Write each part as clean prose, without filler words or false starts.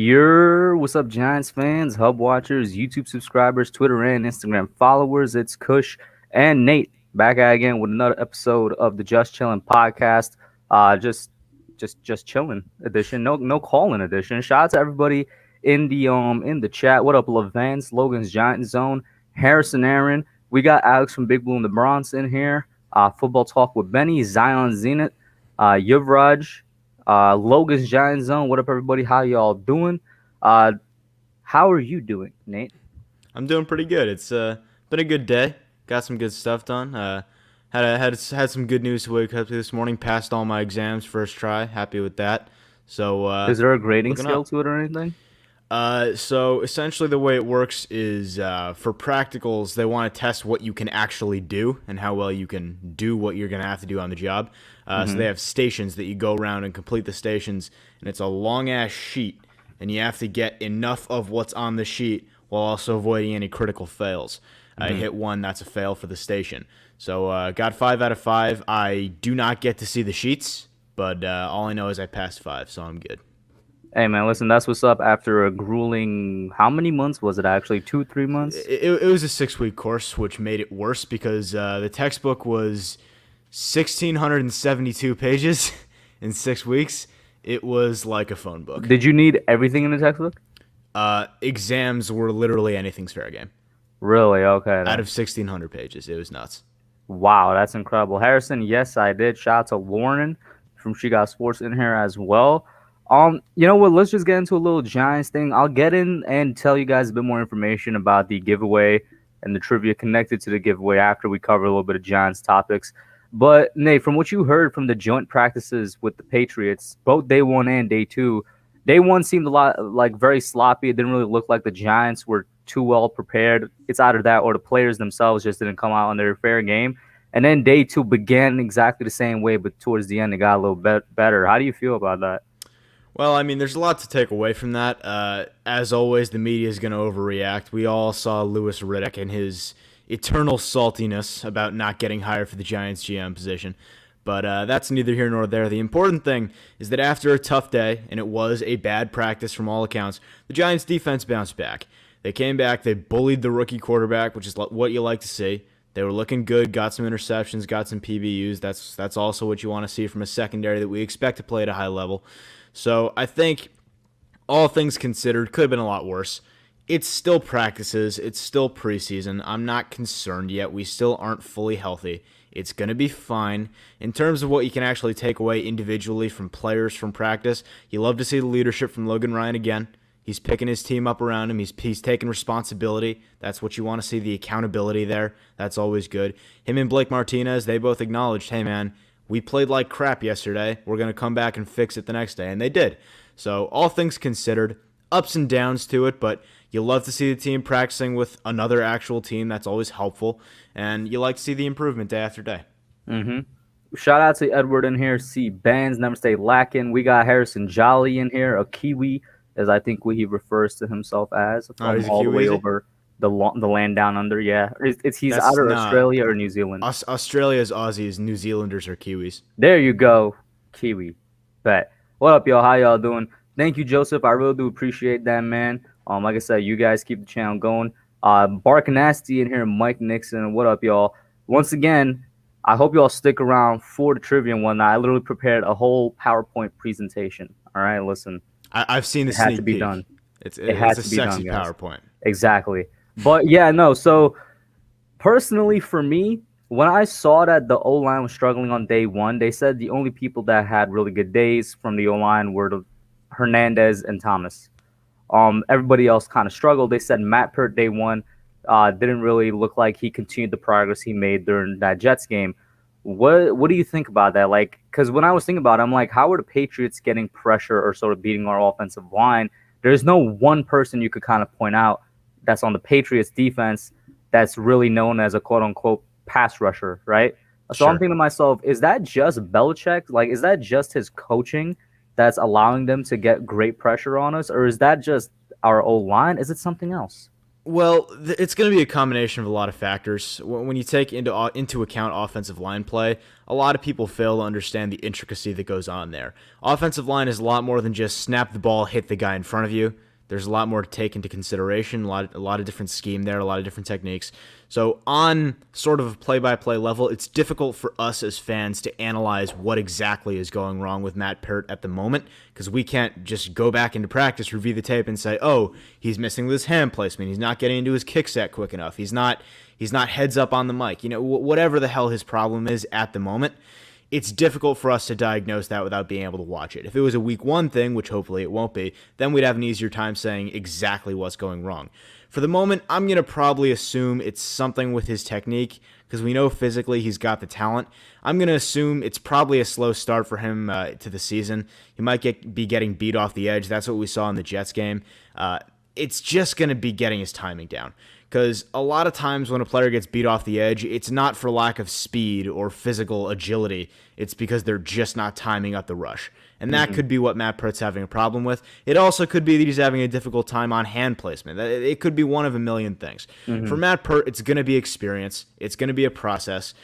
What's up, Giants fans, Hub watchers, YouTube subscribers, Twitter and Instagram followers? It's Kush and Nate back at again with another episode of the Just Chillin podcast. Just chilling edition. No calling edition. Shout out to everybody in the chat. What up, Levance, Logan's Giant Zone, Harrison, Aaron. We got Alex from Big Blue and the Bronx in here. Football talk with Benny, Zion Zenith, Yuvraj. Logan's Giant Zone. What up, everybody? How y'all doing? How are you doing, Nate? I'm doing pretty good. It's been a good day. Got some good stuff done. Had some good news to wake up to this morning. Passed all my exams first try. Happy with that. So Is there a grading looking scale up. to it or anything? So essentially the way it works is for practicals, they want to test what you can actually do and how well you can do what you're going to have to do on the job. So they have stations that you go around and complete the stations, and it's a long-ass sheet, and you have to get enough of what's on the sheet while also avoiding any critical fails. I hit one, that's a fail for the station. So got 5 out of 5. I do not get to see the sheets, but all I know is I passed 5, so I'm good. Hey, man, listen, that's what's up after a grueling, how many months was it actually? 2, 3 months? It was a 6-week course, which made it worse because the textbook was 1,672 pages in 6 weeks. It was like a phone book. Did you need everything in the textbook? Exams were literally anything's fair game. Really? Okay. Then. Out of 1,600 pages, it was nuts. Wow, that's incredible. Harrison, yes, I did. Shout out to Lauren from She Got Sports in here as well. You know what? Let's just get into a little Giants thing. I'll get in and tell you guys a bit more information about the giveaway and the trivia connected to the giveaway after we cover a little bit of Giants topics. But Nate, from what you heard from the joint practices with the Patriots, both day one and day two, day one seemed a lot like very sloppy. It didn't really look like the Giants were too well prepared. It's either that or the players themselves just didn't come out on their fair game. And then day two began exactly the same way, but towards the end it got a little bit better. How do you feel about that? Well, I mean, there's a lot to take away from that. As always, the media is going to overreact. We all saw Louis Riddick and his eternal saltiness about not getting hired for the Giants GM position. But that's neither here nor there. The important thing is that after a tough day, and it was a bad practice from all accounts, the Giants defense bounced back. They came back, they bullied the rookie quarterback, which is what you like to see. They were looking good, got some interceptions, got some PBUs. That's also what you want to see from a secondary that we expect to play at a high level. So I think all things considered, could have been a lot worse. It's still practices. It's still preseason. I'm not concerned yet. We still aren't fully healthy. It's going to be fine. In terms of what you can actually take away individually from players from practice, you love to see the leadership from Logan Ryan again. He's picking his team up around him. He's taking responsibility. That's what you want to see, the accountability there. That's always good. Him and Blake Martinez, they both acknowledged, hey, man, we played like crap yesterday. We're going to come back and fix it the next day. And they did. So all things considered, ups and downs to it, but you love to see the team practicing with another actual team. That's always helpful. And you like to see the improvement day after day. Mm-hmm. Shout out to Edward in here. See, bands never stay lacking. We got Harrison Jolly in here, a Kiwi, as I think he refers to himself as, from He's a all the Kiwi, way is he? over the land down under. Yeah, he's That's either not Australia or New Zealand. Australia's Aussies, New Zealanders are Kiwis. There you go, Kiwi. Bet. What up, y'all? How y'all doing? Thank you, Joseph. I really do appreciate that, man. Like I said, you guys keep the channel going. Bark Nasty in here, Mike Nixon. What up, y'all? Once again, I hope y'all stick around for the trivia and whatnot. I literally prepared a whole PowerPoint presentation. All right, listen. I've seen the It had sneak to be peek. done. It's It had a to be done, sexy guys. PowerPoint. Exactly. But yeah, no. So personally, for me, when I saw that the O line was struggling on day one, they said the only people that had really good days from the O line were Hernandez and Thomas. Everybody else kind of struggled. They said Matt Peart day one didn't really look like he continued the progress he made during that Jets game. What do you think about that? Like, because when I was thinking about it, I'm like, how are the Patriots getting pressure or sort of beating our offensive line? There's no one person you could kind of point out that's on the Patriots defense that's really known as a quote unquote pass rusher, right? So I'm Sure. thinking to myself, is that just Belichick? Like, is that just his coaching that's allowing them to get great pressure on us? Or is that just our O line? Is it something else? Well, it's going to be a combination of a lot of factors. When you take into account offensive line play, a lot of people fail to understand the intricacy that goes on there. Offensive line is a lot more than just snap the ball, hit the guy in front of you. There's a lot more to take into consideration, a lot of different scheme there, a lot of different techniques. So on sort of a play-by-play level, it's difficult for us as fans to analyze what exactly is going wrong with Matt Peart at the moment, because we can't just go back into practice, review the tape, and say, oh, he's missing this hand placement, he's not getting into his kick set quick enough, he's not heads up on the mic. Whatever the hell his problem is at the moment, it's difficult for us to diagnose that without being able to watch it. If it was a week one thing, which hopefully it won't be, then we'd have an easier time saying exactly what's going wrong. For the moment, I'm going to probably assume it's something with his technique, because we know physically he's got the talent. I'm going to assume it's probably a slow start for him to the season. He might be getting beat off the edge. That's what we saw in the Jets game. It's just going to be getting his timing down. Because a lot of times when a player gets beat off the edge, it's not for lack of speed or physical agility. It's because they're just not timing up the rush. And that could be what Matt Peart's having a problem with. It also could be that he's having a difficult time on hand placement. It could be one of a million things. For Matt Peart, it's going to be experience. It's going to be a process.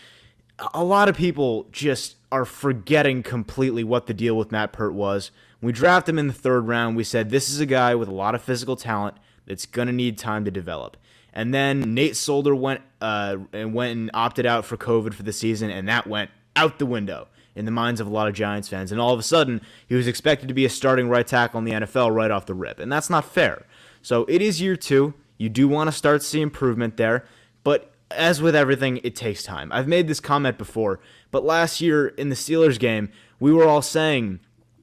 A lot of people just are forgetting completely what the deal with Matt Peart was. When we drafted him in the third round, we said this is a guy with a lot of physical talent that's going to need time to develop. And then Nate Solder went and opted out for COVID for the season, and that went out the window in the minds of a lot of Giants fans. And all of a sudden, he was expected to be a starting right tackle in the NFL right off the rip, and that's not fair. So it is year two. You do want to start to see improvement there, but as with everything, it takes time. I've made this comment before, but last year in the Steelers game, we were all saying,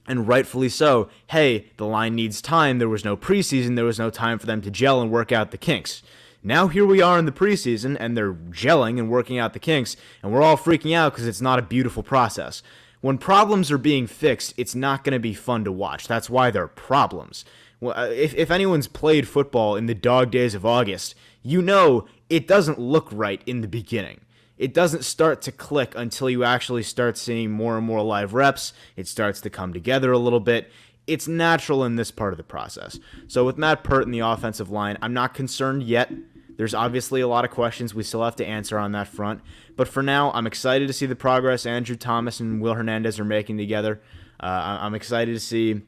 and rightfully so, hey, the line needs time. There was no preseason. There was no time for them to gel and work out the kinks. Now here we are in the preseason, and they're gelling and working out the kinks, and we're all freaking out because it's not a beautiful process. When problems are being fixed, it's not going to be fun to watch. That's why they're problems. If anyone's played football in the dog days of August, you know it doesn't look right in the beginning. It doesn't start to click until you actually start seeing more and more live reps. It starts to come together a little bit. It's natural in this part of the process. So with Matt Peart in the offensive line, I'm not concerned yet. There's obviously a lot of questions we still have to answer on that front. But for now, I'm excited to see the progress Andrew Thomas and Will Hernandez are making together. I'm excited to see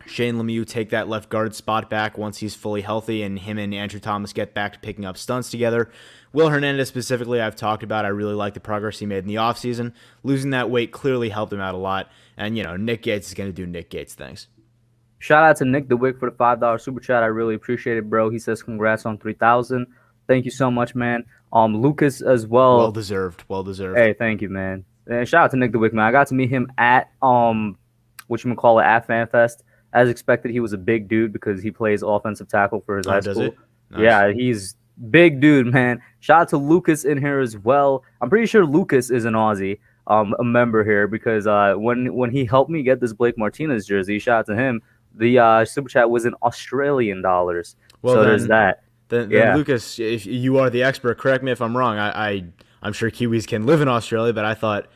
Shane Lemieux take that left guard spot back once he's fully healthy, and him and Andrew Thomas get back to picking up stunts together. Will Hernandez specifically, I've talked about. I really like the progress he made in the offseason. Losing that weight clearly helped him out a lot. And, Nick Gates is going to do Nick Gates things. Shout out to Nick the Wick for the $5 super chat. I really appreciate it, bro. He says congrats on 3,000. Thank you so much, man. Lucas as well. Well deserved. Hey, thank you, man. And shout out to Nick the Wick, man. I got to meet him at at FanFest. As expected, he was a big dude because he plays offensive tackle for his high school. Does he? Nice. Yeah, he's big dude, man. Shout out to Lucas in here as well. I'm pretty sure Lucas is an Aussie, a member here, because when he helped me get this Blake Martinez jersey, shout out to him. The super chat was in Australian dollars. Well, so there's that. Then Lucas, if you are the expert, correct me if I'm wrong. I'm sure Kiwis can live in Australia, but I thought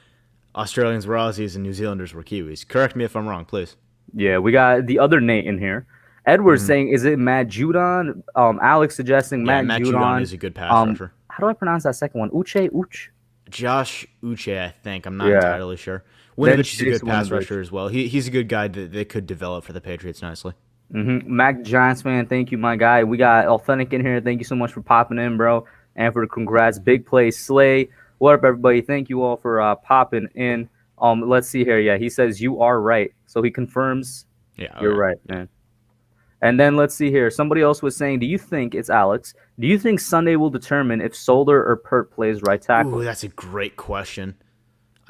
Australians were Aussies and New Zealanders were Kiwis. Correct me if I'm wrong, please. Yeah, we got the other Nate in here. Edward's saying, is it Matt Judon? Alex suggesting Matt Judon is a good pass rusher. How do I pronounce that second one? Uche? Josh Uche, I think. I'm not entirely sure. Winovich is a good pass rusher as well. He's a good guy that could develop for the Patriots nicely. Mac Giants fan, thank you, my guy. We got Authentic in here. Thank you so much for popping in, bro. And for the congrats. Big play, Slay. What up, everybody? Thank you all for popping in. Let's see here. Yeah, he says you are right. So he confirms you're right, man. And then let's see here. Somebody else was saying, do you think, it's Alex, do you think Sunday will determine if Solder or Peart plays right tackle? Ooh, that's a great question.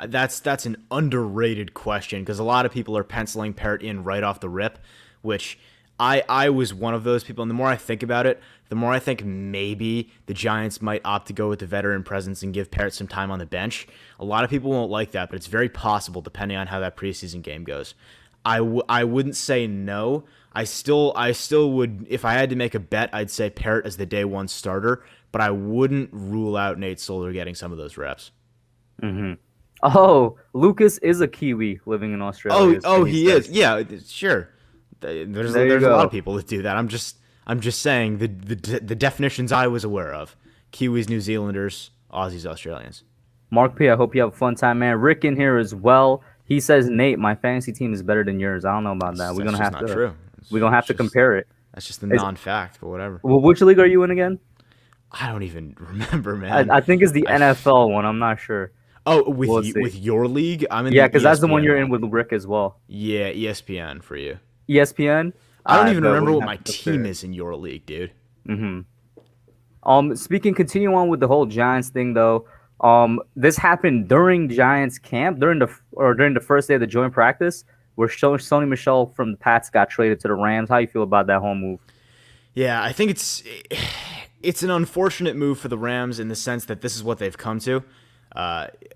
That's an underrated question because a lot of people are penciling Peart in right off the rip, which I was one of those people. And the more I think about it, the more I think maybe the Giants might opt to go with the veteran presence and give Peart some time on the bench. A lot of people won't like that, but it's very possible depending on how that preseason game goes. I wouldn't say no. I still would, if I had to make a bet, I'd say Peart as the day one starter, but I wouldn't rule out Nate Solder getting some of those reps. Oh, Lucas is a Kiwi living in Australia. Oh, he is. Yeah, sure. There's a lot of people that do that. I'm I'm just saying the definitions I was aware of: Kiwis, New Zealanders, Aussies, Australians. Mark P, I hope you have a fun time, man. Rick in here as well. He says, Nate, my fantasy team is better than yours. I don't know about that. That's just not true. We're gonna have to compare it. That's just a Is, non-fact, but whatever. well, which league are you in again? I don't even remember, man. I think it's the I NFL one. I'm not sure. Oh, We'll with see. your league, I'm in Yeah, the because that's the one ESPN you're in one. with Rick as well. Yeah, ESPN for you. ESPN. I don't I even bet we're remember gonna what have my to team compare it. is in your league, dude. Mm-hmm. Continue on with the whole Giants thing though. This happened during Giants camp during the first day of the joint practice, where Sony Michel from the Pats got traded to the Rams. How you feel about that whole move? Yeah, I think it's an unfortunate move for the Rams in the sense that this is what they've come to.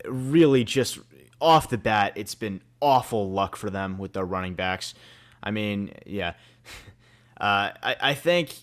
Really, just off the bat, it's been awful luck for them with their running backs. I mean, yeah, I think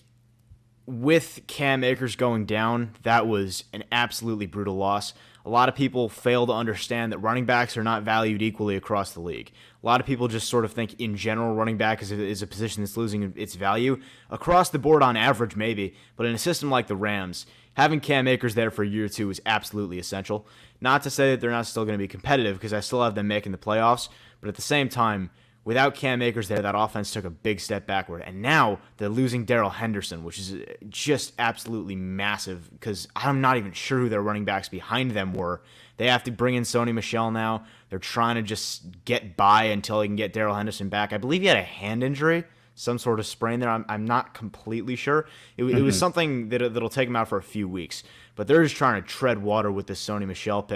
with Cam Akers going down, that was an absolutely brutal loss. A lot of people fail to understand that running backs are not valued equally across the league. A lot of people just sort of think in general running back is a position that's losing its value. Across the board on average, maybe, but in a system like the Rams, having Cam Akers there for a year or two is absolutely essential. Not to say that they're not still going to be competitive, because I still have them making the playoffs, but at the same time, without Cam Akers there, that offense took a big step backward. And now they're losing Darrell Henderson, which is just absolutely massive, because I'm not even sure who their running backs behind them were. They have to bring in Sony Michel now. They're trying to just get by until they can get Darrell Henderson back. I believe he had a hand injury, some sort of sprain there. I'm not completely sure. It was something that'll take him out for a few weeks. But they're just trying to tread water with this Sony Michel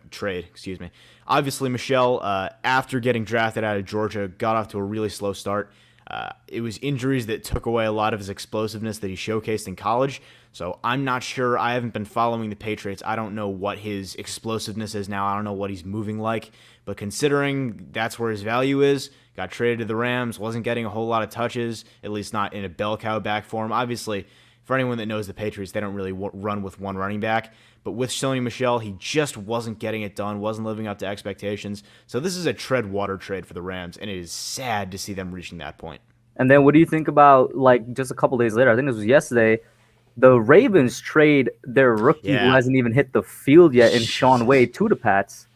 trade. Excuse me. Obviously, Michel, after getting drafted out of Georgia, got off to a really slow start. It was injuries that took away a lot of his explosiveness that he showcased in college. So I'm not sure. I haven't been following the Patriots. I don't know what his explosiveness is now. I don't know what he's moving like. But considering that's where his value is, got traded to the Rams, wasn't getting a whole lot of touches, at least not in a bell cow back form. Obviously, for anyone that knows the Patriots, they don't really run with one running back. But with Sony Michel, he just wasn't getting it done, wasn't living up to expectations. So this is a tread water trade for the Rams, and it is sad to see them reaching that point. And then what do you think about, like, just a couple days later? I think this was yesterday. The Ravens trade their rookie who Yeah. hasn't even hit the field yet in Sean Jesus. Wade to the Pats.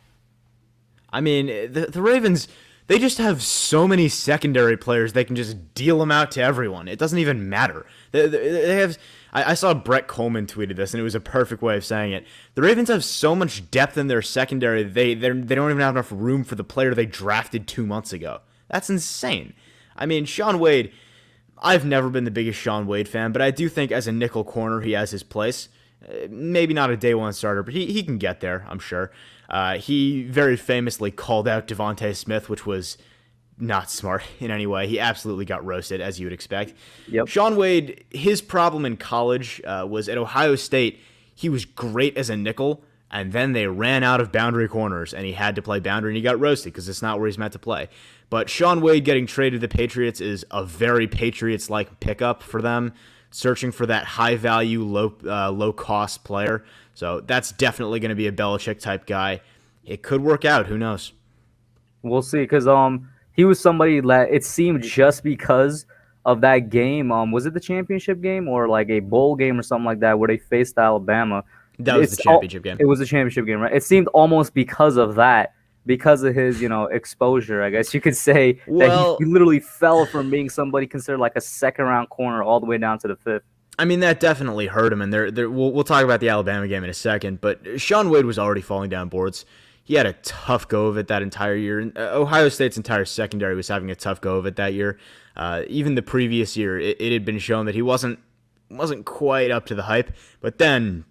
I mean, the Ravens, they just have so many secondary players they can just deal them out to everyone. It doesn't even matter. They have. I saw Brett Coleman tweeted this, and it was a perfect way of saying it. The Ravens have so much depth in their secondary, they don't even have enough room for the player they drafted 2 months ago. That's insane. I mean, Sean Wade, I've never been the biggest Sean Wade fan, but I do think as a nickel corner, he has his place. Maybe not a day one starter, but he can get there, I'm sure. He very famously called out Devontae Smith, which was not smart in any way. He absolutely got roasted, as you would expect. Yep. Sean Wade, his problem in college was at Ohio State, he was great as a nickel, and then they ran out of boundary corners, and he had to play boundary, and he got roasted because it's not where he's meant to play. But Sean Wade getting traded to the Patriots is a very Patriots-like pickup for them, searching for that high-value, low-cost player. So that's definitely going to be a Belichick-type guy. It could work out. Who knows? We'll see, because he was somebody that it seemed just because of that game. Was it the championship game or like a bowl game or something like that where they faced Alabama? That was the championship game. It was a championship game, right? It seemed almost because of that, because of his, exposure, I guess you could say, that Well, he literally fell from being somebody considered like a second round corner all the way down to the fifth. I mean, that definitely hurt him, and we'll talk about the Alabama game in a second, but Sean Wade was already falling down boards. He had a tough go of it that entire year. And Ohio State's entire secondary was having a tough go of it that year. Even the previous year, it had been shown that he wasn't quite up to the hype. But then,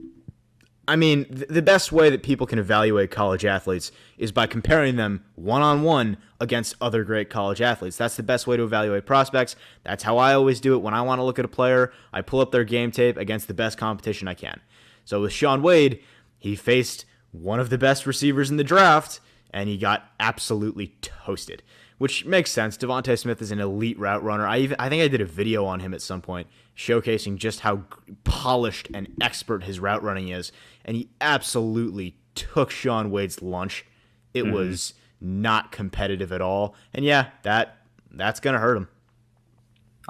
I mean, the best way that people can evaluate college athletes is by comparing them one-on-one against other great college athletes. That's the best way to evaluate prospects. That's how I always do it. When I want to look at a player, I pull up their game tape against the best competition I can. So with Sean Wade, he faced one of the best receivers in the draft, and he got absolutely toasted, which makes sense. Devontae Smith is an elite route runner. I think I did a video on him at some point showcasing just how polished and expert his route running is, and he absolutely took Sean Wade's lunch. It was not competitive at all, and yeah, that's gonna hurt him.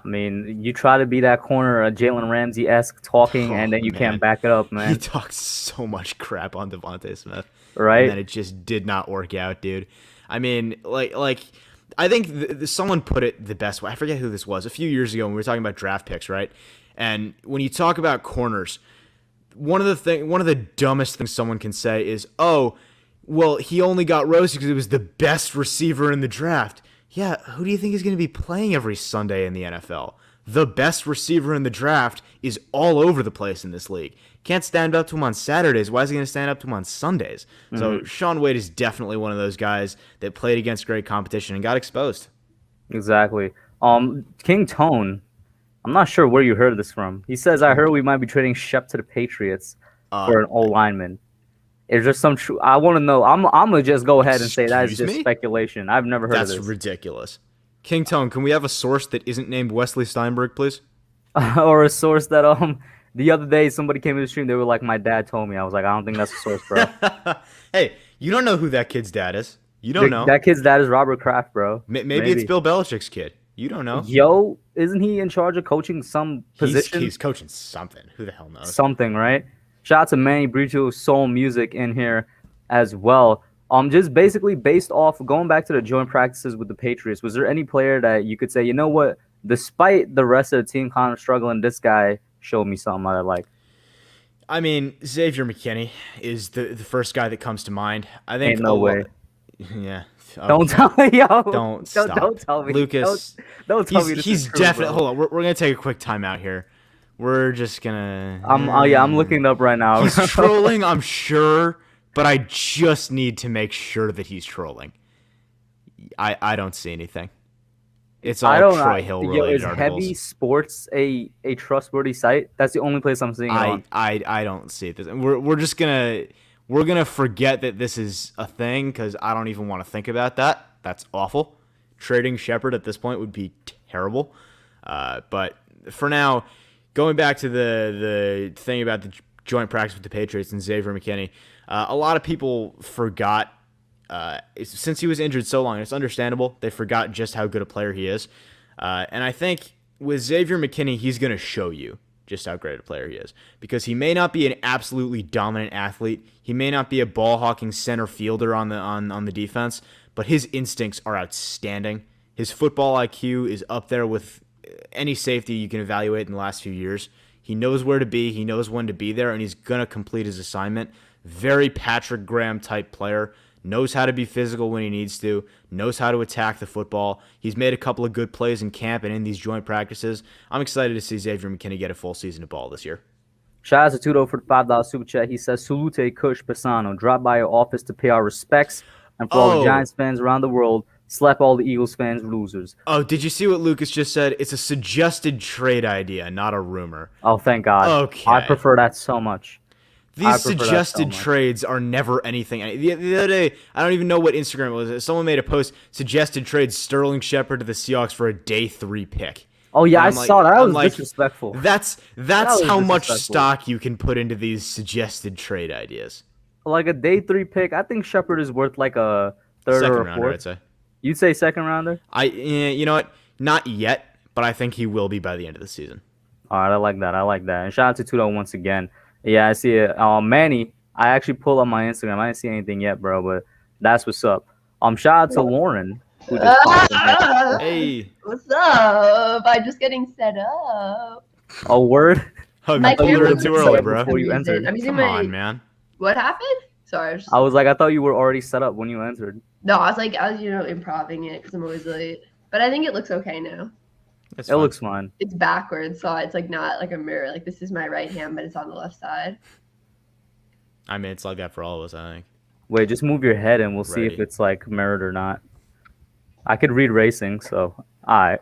I mean, you try to be that corner, Jalen Ramsey-esque talking, and Oh then you can't man, back it up, he man. talked so much crap on Devontae Smith, and Right? then it just did not work out, dude. I mean, I think someone put it the best way. I forget who this was. A few years ago, when we were talking about draft picks, right? And when you talk about corners, one of the dumbest things someone can say is, "Oh, well, he only got roasted because he was the best receiver in the draft." Yeah, who do you think is going to be playing every Sunday in the NFL? The best receiver in the draft is all over the place in this league. Can't stand up to him on Saturdays. Why is he going to stand up to him on Sundays? So Hmm. Sean Wade is definitely one of those guys that played against great competition and got exposed. Exactly. King Tone, I'm not sure where you heard this from. He says, I King, heard we might be trading Shep to the Patriots uh, for an O lineman. Is there some true? I want to know. I'm gonna just go ahead and say that is excuse just me? speculation. I've never heard of That's this. ridiculous. King Tone, can we have a source that isn't named Wesley Steinberg, please? Or a source that the other day somebody came in the stream. They were like, my dad told me. I was like, I don't think that's a source, bro. Hey, you don't know who that kid's dad is. You don't know. That kid's dad is Robert Kraft, bro. Maybe it's Maybe. Bill Belichick's kid. You don't know. Yo, isn't he in charge of coaching some position? He's coaching something. Who the hell knows? Something, right? Shout out to Manny Brito Soul Music in here as well. Just basically based off going back to the joint practices with the Patriots, was there any player that you could say, you know what, despite the rest of the team kind of struggling, this guy showed me something I like? I mean, Xavier McKinney is the first guy that comes to mind. I think Ain't no way. yeah. Don't Okay. tell me, yo. Don't Don't stop, tell me. Lucas. Don't tell me this is He's true, definitely. bro. Hold on, we're gonna take a quick timeout here. We're just gonna. Yeah, I'm looking it up right now. He's trolling, I'm sure, but I just need to make sure that he's trolling. I don't see anything. It's I all don't Troy know. Hill Yo, related is Heavy articles. Sports a trustworthy site? That's the only place I'm seeing it on. I don't see it. We're gonna forget that this is a thing because I don't even want to think about that. That's awful. Trading Shepard at this point would be terrible. But for now, going back to the thing about the joint practice with the Patriots and Xavier McKinney, a lot of people forgot. Since he was injured so long, it's understandable. They forgot just how good a player he is. And I think with Xavier McKinney, he's going to show you just how great a player he is. Because he may not be an absolutely dominant athlete. He may not be a ball-hawking center fielder on the defense. But his instincts are outstanding. His football IQ is up there with any safety you can evaluate in the last few years. He knows where to be. He knows when to be there. And he's going to complete his assignment. Very Patrick Graham type player. Knows how to be physical when he needs to, knows how to attack the football. He's made a couple of good plays in camp and in these joint practices. I'm excited to see Xavier McKinney get a full season of ball this year. Shout out to Tudo for the $5 super chat. He says, Salute Kush Pisano. Drop by your office to pay our respects. And for all the Oh, Giants fans around the world, slap all the Eagles fans losers. oh, did you see what Lucas just said? It's a suggested trade idea, not a rumor. Oh, thank God. I Okay. prefer that so much. I These prefer that so suggested much. trades are never anything. The other day, I don't even know what Instagram it was. Someone made a post, suggested trades Sterling Shepard to the Seahawks for a day 3 pick. Oh, yeah, And I saw that. That I'm was like, disrespectful. That's That was how much disrespectful. stock you can put into these suggested trade ideas. Like a day 3 pick, I think Shepard is worth like a third Second or a rounder, fourth. I'd say. You'd say second rounder? You know what? Not yet, but I think he will be by the end of the season. All right, I like that. I like that. And shout out to Tudo once again. Yeah, I see it. Manny, I actually pulled up my Instagram. I didn't see anything yet, bro, but that's what's up. Shout out to Lauren, who just popped in here. Ah, Hey, what's up? I'm just getting set up. Oh, word? oh, My you pulled her camera in was too set early, up bro. Before you for some reason. entered. I'm using Come my. on, man. What happened? Sorry. I was like, I thought you were already set up when you entered. No, I was improving it because I'm always late. But I think it looks okay now. That's It fine. looks fine. It's backwards, so it's like not like a mirror. Like this is my right hand, but it's on the left side. I mean, it's like that for all of us, I think. Wait, just move your head and we'll see if Ready. it's like mirrored or not. I could read racing, so all right.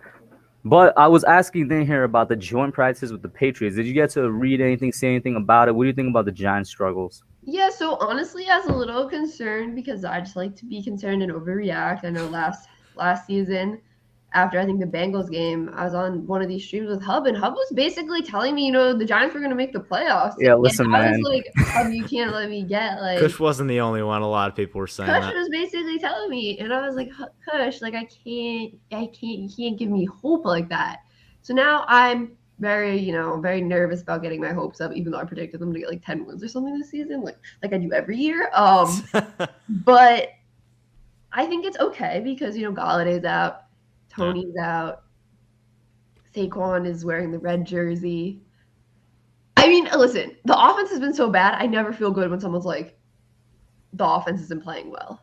But I was asking then here about the joint practices with the Patriots. Did you get to read anything, see anything about it? What do you think about the Giants' struggles? Yeah, so honestly, I was a little concerned because I just like to be concerned and overreact. I know last season, after I think the Bengals game, I was on one of these streams with Hub, and Hub was basically telling me, the Giants were going to make the playoffs. Yeah, listen, and I was man. like, Hub, you can't let me get like. Kush wasn't the only one. A lot of people were saying Kush that. was basically telling me, and I was like, Kush, like I can't, you can't give me hope like that. So now I'm very, very nervous about getting my hopes up, even though I predicted them to get like 10 wins or something this season, like I do every year. But I think it's okay because Galladay's out, Tony's out, Saquon is wearing the red jersey. I mean, listen, the offense has been so bad. I never feel good when someone's like, the offense isn't playing well.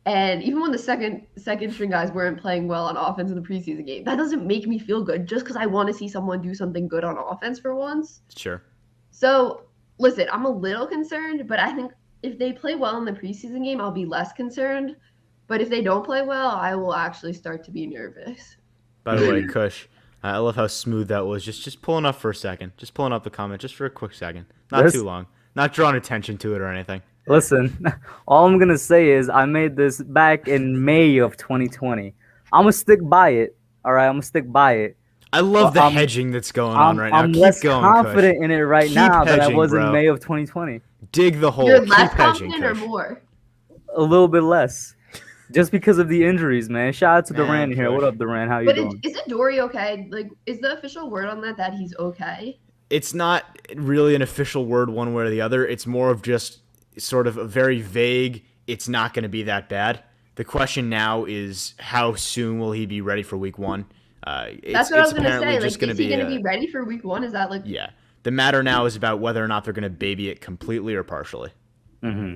And even when the second string guys weren't playing well on offense in the preseason game, that doesn't make me feel good just because I want to see someone do something good on offense for once. Sure. So, listen, I'm a little concerned, but I think if they play well in the preseason game, I'll be less concerned. But if they don't play well, I will actually start to be nervous. By the way, Kush, I love how smooth that was. Just pulling up for a second. Just pulling up the comment just for a quick second. Not too long. Not drawing attention to it or anything. Listen, all I'm going to say is I made this back in May of 2020. I'm going to stick by it. All right, I'm going to stick by it. I love the hedging that's going on right now. I'm Keep less going, confident Kush. in it right Keep now than I hedging, was bro. in May of 2020. Dig the hole. You're Keep less hedging, confident or Kush. more? A little bit less. Just because of the injuries, man. Shout out to Durant here. Kush. What up, Durant? How you But doing? is Adoree okay? Like, is the official word on that he's okay? It's not really an official word one way or the other. It's more of just sort of a very vague, it's not going to be that bad. The question now is how soon will he be ready for week one? That's what I was going to say. Like, is he going to be ready for week one? Is that like... Yeah. The matter now is about whether or not they're going to baby it completely or partially. Mm-hmm.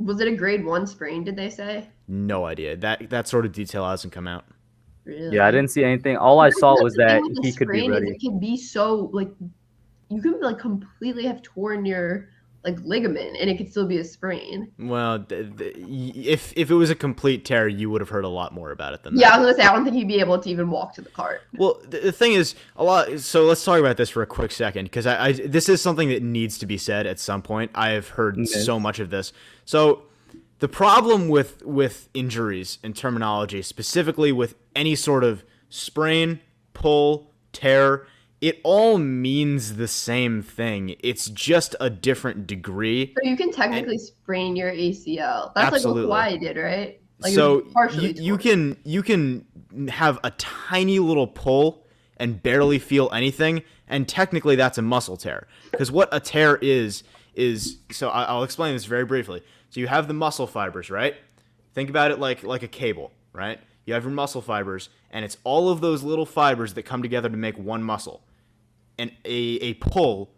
Was it a grade 1 sprain, did they say? No idea. That sort of detail hasn't come out. Really? Yeah, I didn't see anything. All I saw was that he could be ready. It can be so, like, you could, like, completely have torn your, like, ligament, and it could still be a sprain. Well, if it was a complete tear, you would have heard a lot more about it than that. Yeah, I was going to say, I don't think he'd be able to even walk to the cart. Well, the thing is, so let's talk about this for a quick second, because this is something that needs to be said at some point. I have heard so much of this. So the problem with injuries and terminology, specifically with any sort of sprain, pull, tear, it all means the same thing. It's just a different degree. So you can technically sprain your ACL. That's absolutely. Like what Kawhi did, right? Like so you can have a tiny little pull and barely feel anything, and technically that's a muscle tear. Because what a tear is so I'll explain this very briefly. So you have the muscle fibers, right? Think about it like a cable, right? You have your muscle fibers, and it's all of those little fibers that come together to make one muscle. And a pull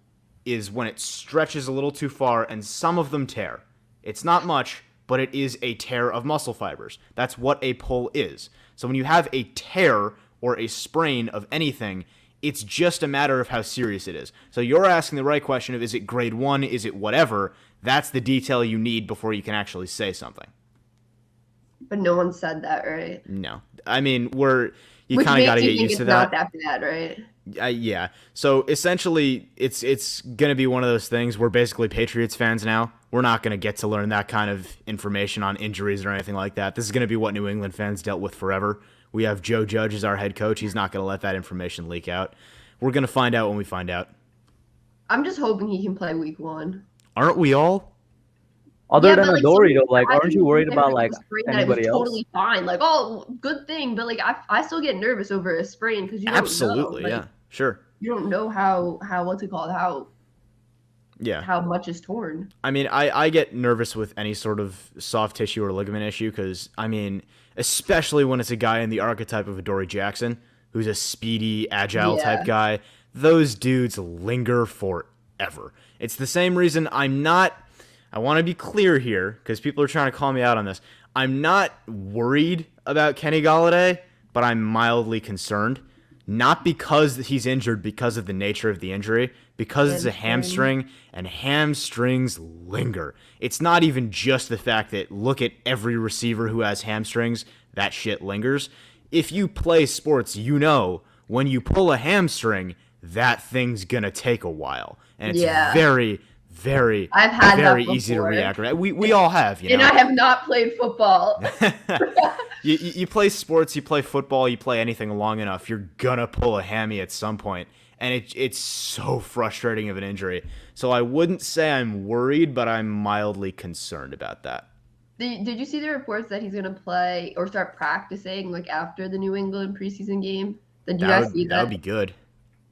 is when it stretches a little too far and some of them tear. It's not much, but it is a tear of muscle fibers. That's what a pull is. So when you have a tear or a sprain of anything, it's just a matter of how serious it is. So you're asking the right question of, is it grade 1, is it whatever? That's the detail you need before you can actually say something. But no one said that, right? No. I mean, you kind of got to get used to that. Not that bad, right? Yeah. So essentially, it's going to be one of those things. We're basically Patriots fans now. We're not going to get to learn that kind of information on injuries or anything like that. This is going to be what New England fans dealt with forever. We have Joe Judge as our head coach. He's not going to let that information leak out. We're going to find out when we find out. I'm just hoping he can play week 1. Aren't we all? Other than Adoree, though, like, aren't you worried about, like, anybody else? Totally fine. Like, oh, good thing. But, like, I still get nervous over a sprain because you don't Absolutely, know. Like, yeah. Sure. You don't know how what's it called? How much is torn. I mean, I get nervous with any sort of soft tissue or ligament issue because, I mean, especially when it's a guy in the archetype of Adoree Jackson, who's a speedy, agile type guy. Those dudes linger forever. It's the same reason I want to be clear here because people are trying to call me out on this. I'm not worried about Kenny Golladay, but I'm mildly concerned. Not because he's injured because of the nature of the injury, because it's a hamstring, and hamstrings linger. It's not even just the fact that look at every receiver who has hamstrings, that shit lingers. If you play sports, you know when you pull a hamstring, that thing's gonna take a while. And it's very, very, very easy to react. Right? We all have, you know. And I have not played football. You play sports, you play football, you play anything long enough, you're gonna pull a hammy at some point, and it's so frustrating of an injury. So I wouldn't say I'm worried, but I'm mildly concerned about that. Did you see the reports that he's gonna play or start practicing like after the New England preseason game? Did you guys see That would that? be good.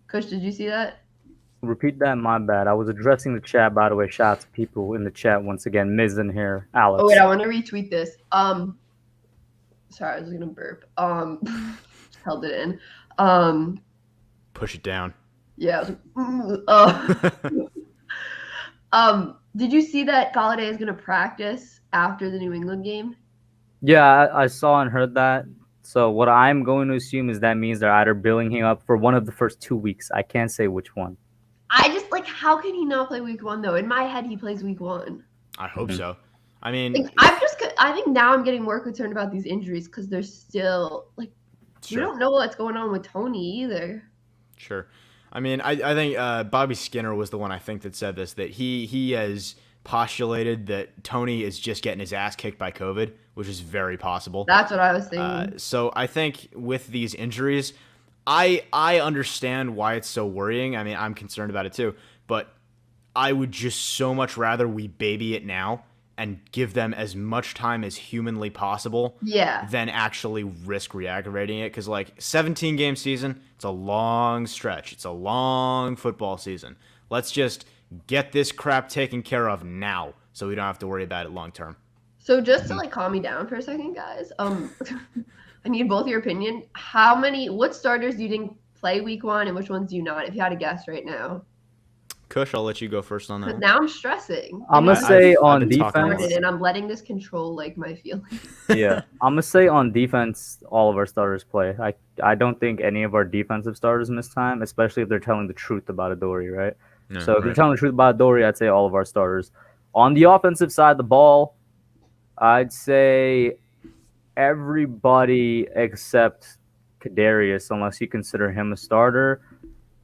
Kush, did you see that? Repeat that. My bad. I was addressing the chat. By the way, shout out to people in the chat once again. Miz in here. Oh wait, Alex. I want to retweet this. Sorry, I was gonna burp. Held it in. Push it down. Yeah. Did you see that Galladay is gonna practice after the New England game? Yeah, I saw and heard that. So what I'm going to assume is that means they're either billing him up for one of the first 2 weeks. I can't say which one. I just like, how can he not play week 1 though? In my head, he plays week 1. I hope so. I mean, Like, I think now I'm getting more concerned about these injuries because they're still like, sure. you don't know what's going on with Tony either. Sure. I mean, I think Bobby Skinner was the one I think that said this, that he has postulated that Tony is just getting his ass kicked by COVID, which is very possible. That's what I was thinking. So I think with these injuries, I understand why it's so worrying. I mean, I'm concerned about it too, but I would just so much rather we baby it now and give them as much time as humanly possible than actually risk re-aggravating it. Because, like, 17-game season, it's a long stretch. It's a long football season. Let's just get this crap taken care of now so we don't have to worry about it long term. So just to, like, calm me down for a second, guys, I need both your opinion. What starters do you think play week 1 and which ones do you not, if you had to guess right now? Kush, I'll let you go first on that. Because now I'm stressing. I'm gonna say on been talking about defense, and I'm letting this control like my feelings. yeah, I'm gonna say on defense, all of our starters play. I don't think any of our defensive starters miss time, especially if they're telling the truth about Adoree, right? Yeah, So if they're telling the truth about Adoree, I'd say all of our starters. On the offensive side of the ball, I'd say everybody except Kadarius, unless you consider him a starter.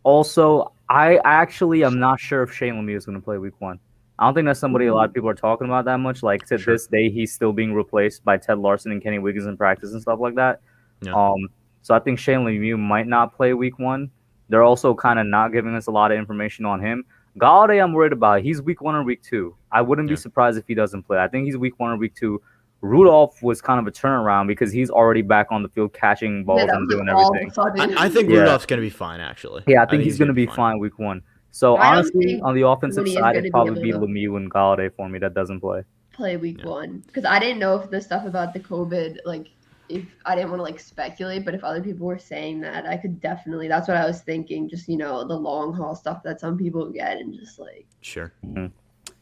Also, I actually am not sure if Shane Lemieux is going to play week 1. I don't think that's somebody a lot of people are talking about that much. Like, to this day, he's still being replaced by Ted Larson and Kenny Wiggins in practice and stuff like that. Yeah. So I think Shane Lemieux might not play week 1. They're also kind of not giving us a lot of information on him. Galladay, I'm worried about. He's week 1 or week 2. I wouldn't be surprised if he doesn't play. I think he's week 1 or week 2. Rudolph was kind of a turnaround because he's already back on the field catching balls and doing everything. I think Rudolph's going to be fine, actually. Yeah, I think he's going to be fine week 1. So honestly, on the offensive side, it'd probably be Lemieux and Galladay for me that doesn't play week 1. Because I didn't know if the stuff about the COVID, like, if I didn't want to like speculate, but if other people were saying that, I could definitely. That's what I was thinking. Just the long haul stuff that some people get and just like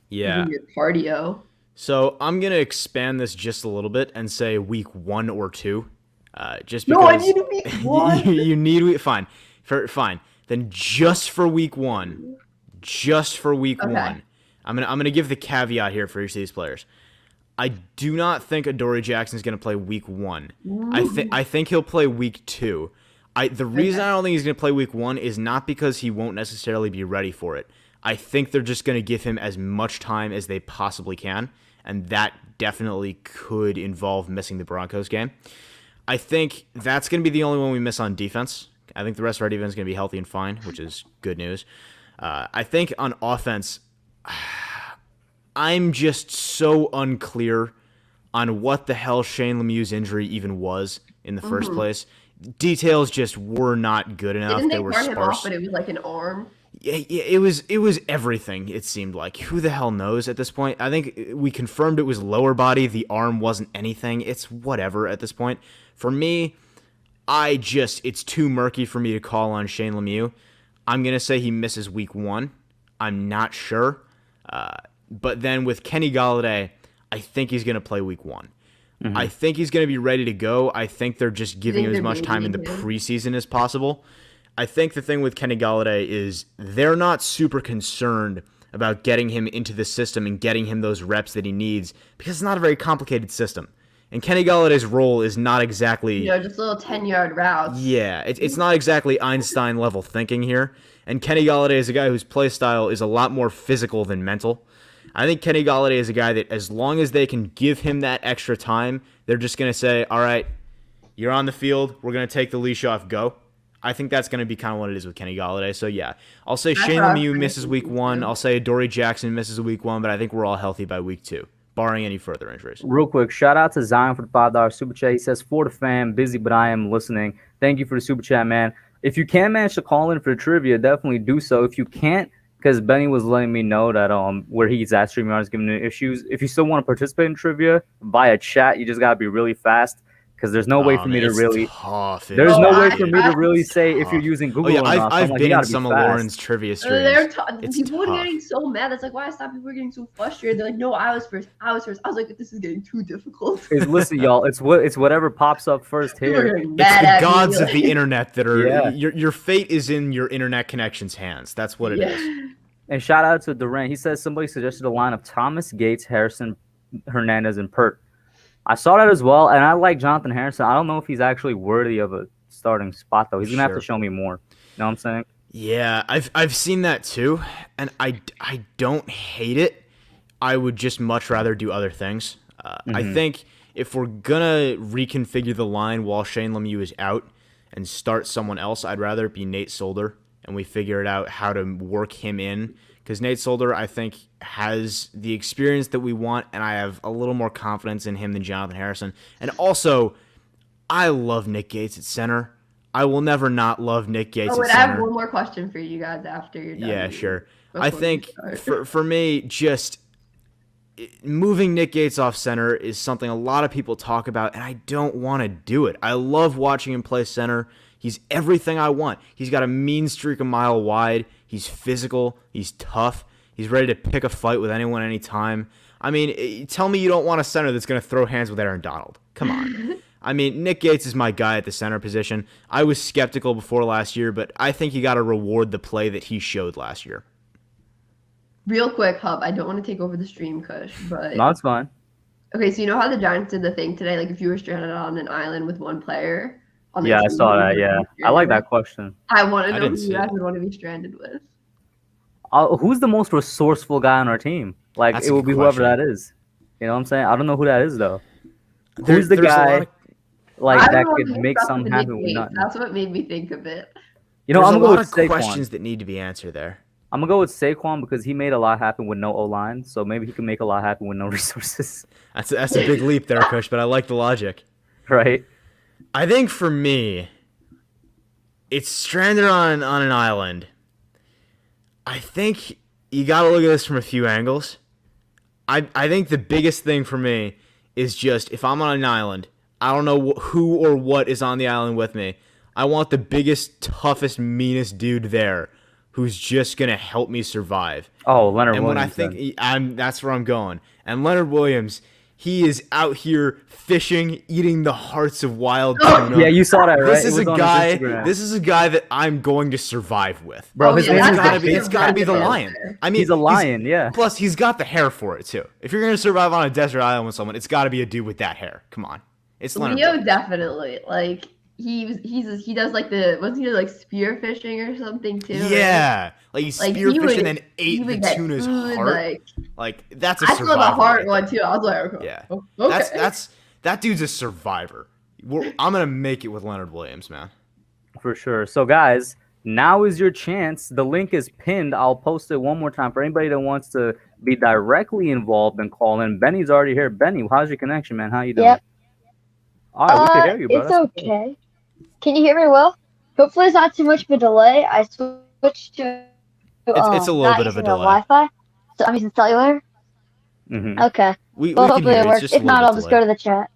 yeah, your cardio. So I'm gonna expand this just a little bit and say week 1 or 2, just because. No, I need week 1. you need fine. Then just for week 1, I'm gonna give the caveat here for each of these players. I do not think Adoree Jackson is gonna play week 1. I think he'll play week 2. The reason I don't think he's gonna play week 1 is not because he won't necessarily be ready for it. I think they're just going to give him as much time as they possibly can, and that definitely could involve missing the Broncos game. I think that's going to be the only one we miss on defense. I think the rest of our defense is going to be healthy and fine, which is good news. I think on offense, I'm just so unclear on what the hell Shane Lemieux's injury even was in the first place. Details just were not good enough. Didn't they were burn sparse. him off, but it was like an arm? Yeah, it was everything, it seemed like. Who the hell knows at this point? I think we confirmed it was lower body. The arm wasn't anything. It's whatever at this point. For me, it's too murky for me to call on Shane Lemieux. I'm going to say he misses week 1. I'm not sure. But then with Kenny Galladay, I think he's going to play week 1. I think he's going to be ready to go. I think they're just giving him as much time in the preseason as possible. I think the thing with Kenny Galladay is they're not super concerned about getting him into the system and getting him those reps that he needs because it's not a very complicated system. And Kenny Galladay's role is not exactly... just little 10-yard routes. Yeah, it's not exactly Einstein-level thinking here. And Kenny Galladay is a guy whose play style is a lot more physical than mental. I think Kenny Galladay is a guy that as long as they can give him that extra time, they're just going to say, all right, you're on the field, we're going to take the leash off, go. I think that's going to be kind of what it is with Kenny Galladay. So, yeah, I'll say Shane Lemieux misses week 1. I'll say Adoree Jackson misses week 1, but I think we're all healthy by week 2. barring any further injuries. Real quick, shout out to Zion for the $5 super chat. He says, "For the fam, busy, but I am listening." Thank you for the super chat, man. If you can manage to call in for trivia, definitely do so. If you can't, because Benny was letting me know that where he's at StreamYard is giving him issues. If you still want to participate in trivia via chat, you just gotta be really fast. Because there's no way for me to it's really. tough. There's no way for It me to is really say if tough. you're using Oh Google yeah, or not. So I'm I've like, been you in gotta be some of fast. Lauren's trivia streams. It's people were tough. getting so mad. That's like why I stopped. People were getting so frustrated. They're like, "No, I was first. I was first." I was like, "This is getting too difficult." Listen, y'all, it's whatever pops up first People were here. getting It's mad the at gods me, of the internet that are Yeah. your fate is in your internet connection's hands. That's what it is. And shout out to Durant. He says somebody suggested a line of Thomas, Gates, Harrison, Hernandez, and Pert. I saw that as well, and I like Jonathan Harrison. I don't know if he's actually worthy of a starting spot though. He's gonna have to show me more. You know what I'm saying? Yeah, I've seen that too, and I don't hate it. I would just much rather do other things. I think if we're gonna reconfigure the line while Shane Lemieux is out and start someone else, I'd rather it be Nate Solder, and we figure it out how to work him in. Because Nate Solder, I think, has the experience that we want, and I have a little more confidence in him than Jonathan Harrison. And also, I love Nick Gates at center. I will never not love Nick Gates at I center. have one more question for you guys after you're done. Yeah, sure. I think for me, just moving Nick Gates off center is something a lot of people talk about, and I don't want to do it. I love watching him play center. He's everything I want. He's got a mean streak a mile wide. He's physical. He's tough. He's ready to pick a fight with anyone anytime. I mean, tell me you don't want a center that's going to throw hands with Aaron Donald. Come on. I mean, Nick Gates is my guy at the center position. I was skeptical before last year, but I think you got to reward the play that he showed last year. Real quick, Hub. I don't want to take over the stream, Kush, but No, it's fine. okay. So you know how the Giants did the thing today? Like if you were stranded on an island with one player. On the Yeah, I team, saw who that. would you Yeah, be I like stranded that question. I want to I know didn't who see you guys it. would want to be stranded with. Who's the most resourceful guy on our team? Like, That's it a will good be whoever question. that is. You know what I'm saying? I don't know who that is though. There- Who's the there's a lot guy of- like I that would could want to make stuff something with happen Nick with Gates. nothing? That's what made me think of it. You know, There's I'm a gonna go lot with of Saquon. questions that need to be answered there. I'm gonna go with Saquon because he made a lot happen with no O-line, so maybe he can make a lot happen with no resources, That's a big leap there, Kush, but I like the logic. right? I think for me, it's stranded on an island. I think you got to look at this from a few angles. I think the biggest thing for me is just if I'm on an island, I don't know who or what is on the island with me. I want the biggest, toughest, meanest dude there who's just going to help me survive. Oh, Leonard And when I Williams. think that's where I'm going. And Leonard Williams, he is out here fishing, eating the hearts of wild tuna. Yeah, you saw that, right? This It is was a on his guy. Instagram. This is a guy that I'm going to survive with. Bro, Oh, his yeah, name that's is It's gotta actually be. a It's gotta be the really good lion. answer. I mean, He's a lion, yeah. Plus, he's got the hair for it too. If you're gonna survive on a desert island with someone, it's got to be a dude with that hair. Come on, it's Leonard. Leo Williams. definitely like he does like wasn't he like spear fishing or something too? right? Yeah, like he's Like, spearfishing he would- and He ate the would get tuna's food, heart. Like that's a I saw survivor. the heart right one there. too. I was like, okay. Yeah, Okay. that dude's a survivor. I'm gonna make it with Leonard Williams, man. For sure. So, guys, now is your chance. The link is pinned. I'll post it one more time for anybody that wants to be directly involved and call in. Benny's already here. Benny, how's your connection, man? How you doing? Yep. All right, we can hear you, bro. It's That's cool. okay. Can you hear me well? Hopefully it's not too much of a delay. I switched to It's a little not bit of a using delay. Wi-Fi, so I'm using cellular. Mhm. Okay. We Well, can hopefully hear it you. It's works. just a If little not, bit I'll just go delayed. to the chat.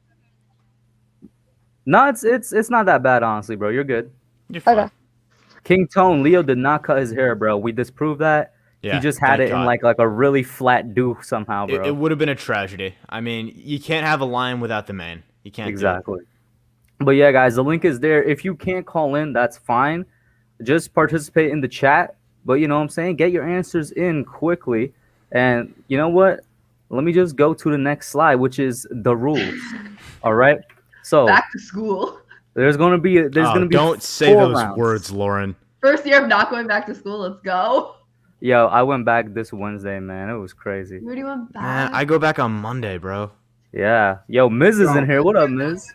No, it's not that bad, honestly, bro. You're good. You're fine. Okay. King Tone, Leo did not cut his hair, bro. We disproved that. Yeah, he just had thank it in God. like a really flat do somehow, bro. It would have been a tragedy. I mean, you can't have a lion without the man. You can't. Exactly. But yeah, guys, the link is there. If you can't call in, that's fine. Just participate in the chat. But you know what I'm saying? Get your answers in quickly. And you know what? Let me just go to the next slide, which is the rules. All right. So Back to school. there's gonna be Don't say 4 those rounds. words, Lauren. First year of not going back to school. Let's go. Yo, I went back this Wednesday, man. It was crazy. Where do you want back? Man, I go back on Monday, bro. Yeah. Yo, Miz is in here. What up, Miz?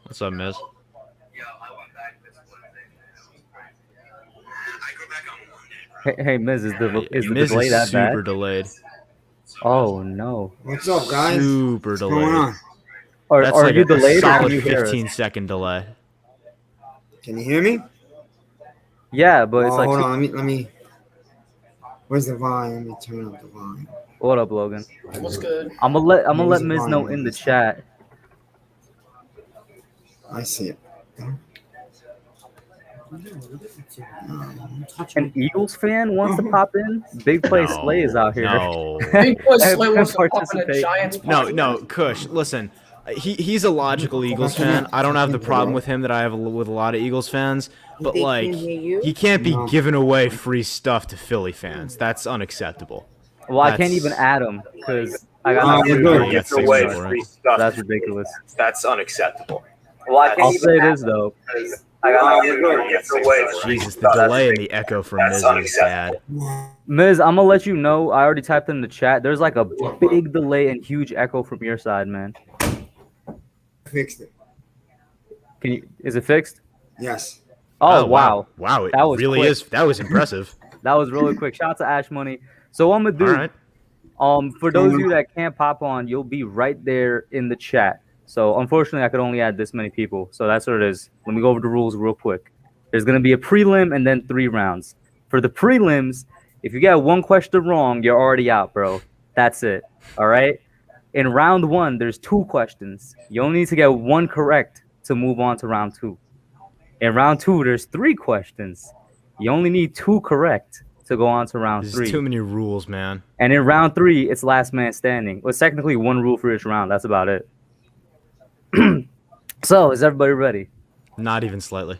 What's up, Miz? Hey, Miz, is the Miz delay is that super bad? delayed. Oh no. What's up, guys? Super What's delayed. going on? That's Are like you a delayed or can solid you hear us? 15-second delay. Can you hear me? Yeah, but it's Oh, like hold on. Let me. Where's the volume? Let me turn up the volume. what up, Logan? What's good? I'm gonna Where's let the Miz know volume in on the this? chat. I see it. An Eagles fan wants to pop in. Big play Slay is out here. No. Big boy Slay Everyone wants to pop in a participate. Giants No, podcast. no, Kush, listen. He's a logical Eagles fan. I don't have the problem with him that I have with a lot of Eagles fans, but like he can't be giving away free stuff to Philly fans. That's unacceptable. Well, I can't even add him because I got Oh, nothing you're to good. do. Get 6 people, right? That's ridiculous. That's unacceptable. I'll say this though. Jesus, the delay and the echo from Miz is bad. Miz, I'm gonna let you know. I already typed in the chat. There's like a big delay and huge echo from your side, man. Fixed it. Can you? Is it fixed? Yes. Oh wow, Wow, it That was really quick. is. That was impressive. that was really quick. Shout out to Ash Money. So what I'm gonna do. All right. For those of you that can't pop on, you'll be right there in the chat. So unfortunately, I could only add this many people. So that's what it is. Let me go over the rules real quick. There's gonna be a prelim and then 3 rounds. For the prelims, if you get one question wrong, you're already out, bro. That's it. All right. In round 1, there's 2 questions. You only need to get 1 correct to move on to round 2. In round 2, there's 3 questions. You only need 2 correct to go on to round There's 3. too many rules, man. And in round 3, it's last man standing. Well, it's technically 1 rule for each round. That's about it. So, is everybody ready? Not even slightly.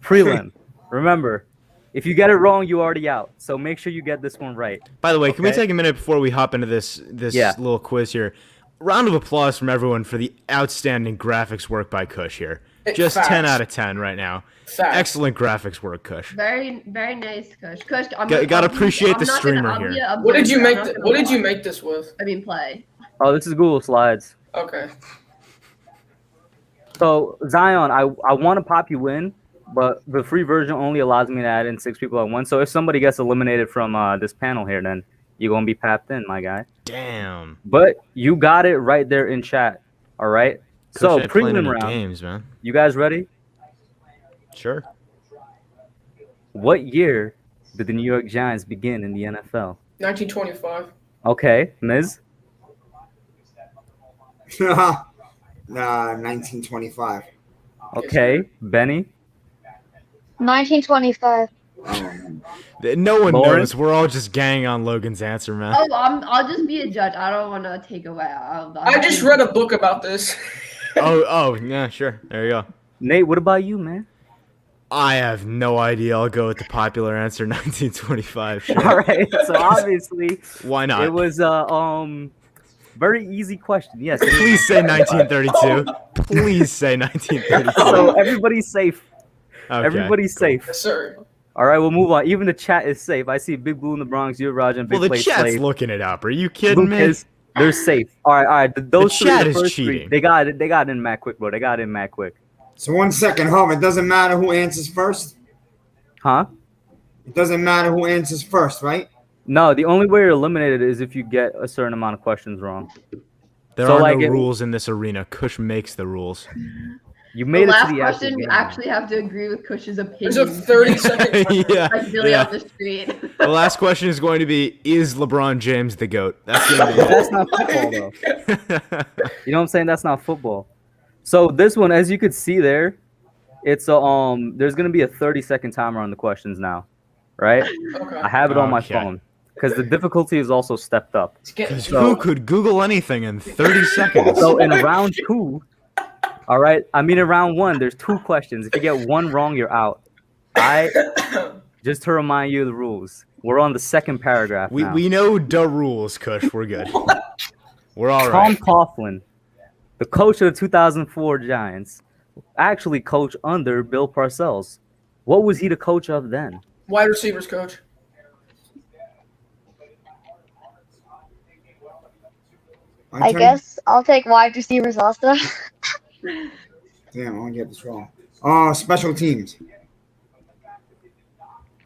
Prelim. Remember, if you get it wrong, you're already out. So make sure you get this one right. By the way, can we Okay. take a minute before we hop into this Yeah. little quiz here? Round of applause from everyone for the outstanding graphics work by Kush here. Just Facts. 10 out of 10 right now. Facts. Excellent graphics work, Kush. Very, very nice, Kush. Kush, Gotta appreciate the streamer here. What did you make? What did you make this with? I mean, play. Oh, this is Google Slides. Okay. So, Zion, I want to pop you in, but the free version only allows me to add in 6 people at once. So if somebody gets eliminated from this panel here, then you're going to be papped in, my guy. Damn. But you got it right there in chat. All right? So, Kush ain't playing prelim any round. games, man. You guys ready? Sure. What year did the New York Giants begin in the NFL? 1925. Okay, Miz? 1925. Okay, Benny? 1925. No one Lauren? knows. We're all just ganging on Logan's answer, man. Oh, I'll just be a judge. I don't want to take away. I just read a book about this. Oh, yeah, sure. There you go. Nate, what about you, man? I have no idea. I'll go with the popular answer, 1925. Sure. All right, so obviously Why not? it was very easy question. Yes. Please say 1932. Please say 1932. So everybody's safe. Okay, Everybody's cool. safe. Yes, sir. All right, we'll move on. Even the chat is safe. I see Big Blue in the Bronx, you, Raj, and Big Well, the Plate chat's Slave. looking it up. Are you kidding me? Lucas, they're safe. All right. Those three, chat the is first three, cheating. they got it. They got it in mad quick, bro. They got it in mad quick. So 1 second, Hub. It doesn't matter who answers first. Huh? It doesn't matter who answers first, right? No, the only way you're eliminated is if you get a certain amount of questions wrong. There So, are like, no it- rules in this arena. Kush makes the rules. You The made it last to the actual question, we game. actually have to agree with Kush's There's a opinion. 30-second. yeah. Like Billy yeah. on the street. The last question is going to be: is LeBron James the GOAT? That's going to be That's not football, though. it. You know what I'm saying? That's not football. So this one, as you could see there, it's there's gonna be a 30-second timer on the questions now, right? Okay. I have it on my Okay. phone because the difficulty is also stepped up. It's getting- Who could Google anything in 30 seconds? So in round 2, all right. I mean, in round 1, there's 2 questions. If you get one wrong, you're out. Just to remind you of the rules. We're on the second paragraph now. we know the rules, Kush. We're good. We're all Tom right. Coughlin, the coach of the 2004 Giants, actually coached under Bill Parcells. What was he the coach of then? Wide receivers coach. My I turn? guess I'll take wide receivers also. Damn, I want to get this wrong. Special teams.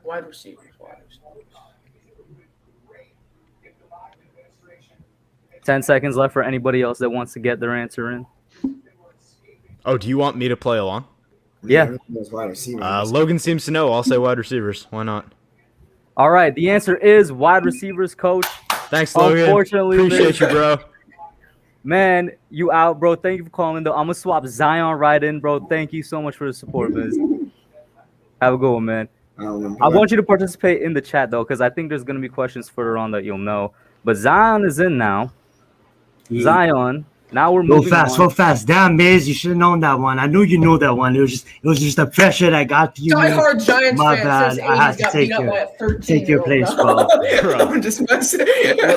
Wide receivers. Wide receivers. 10 seconds left for anybody else that wants to get their answer in. Oh, do you want me to play along? Yeah. Those wide receivers. Logan seems to know. I'll say wide receivers. Why not? All right. The answer is wide receivers, coach. Thanks, Logan. Unfortunately, Appreciate you, bro. Man, you out, bro. Thank you for calling, though. I'm going to swap Zion right in, bro. Thank you so much for the support, man. Have a good one, man. I want you to participate in the chat, though, because I think there's going to be questions further on that you'll know. But Zion is in now. Zion. Now we're moving on. So fast. Damn, Miz, you should have known that one. I knew you knew that one. It was just the pressure that got to you. Die hard Giants My fan bad. says I had 80s to got take beat up by a your 13-year-old. place, bro. I'm just messing.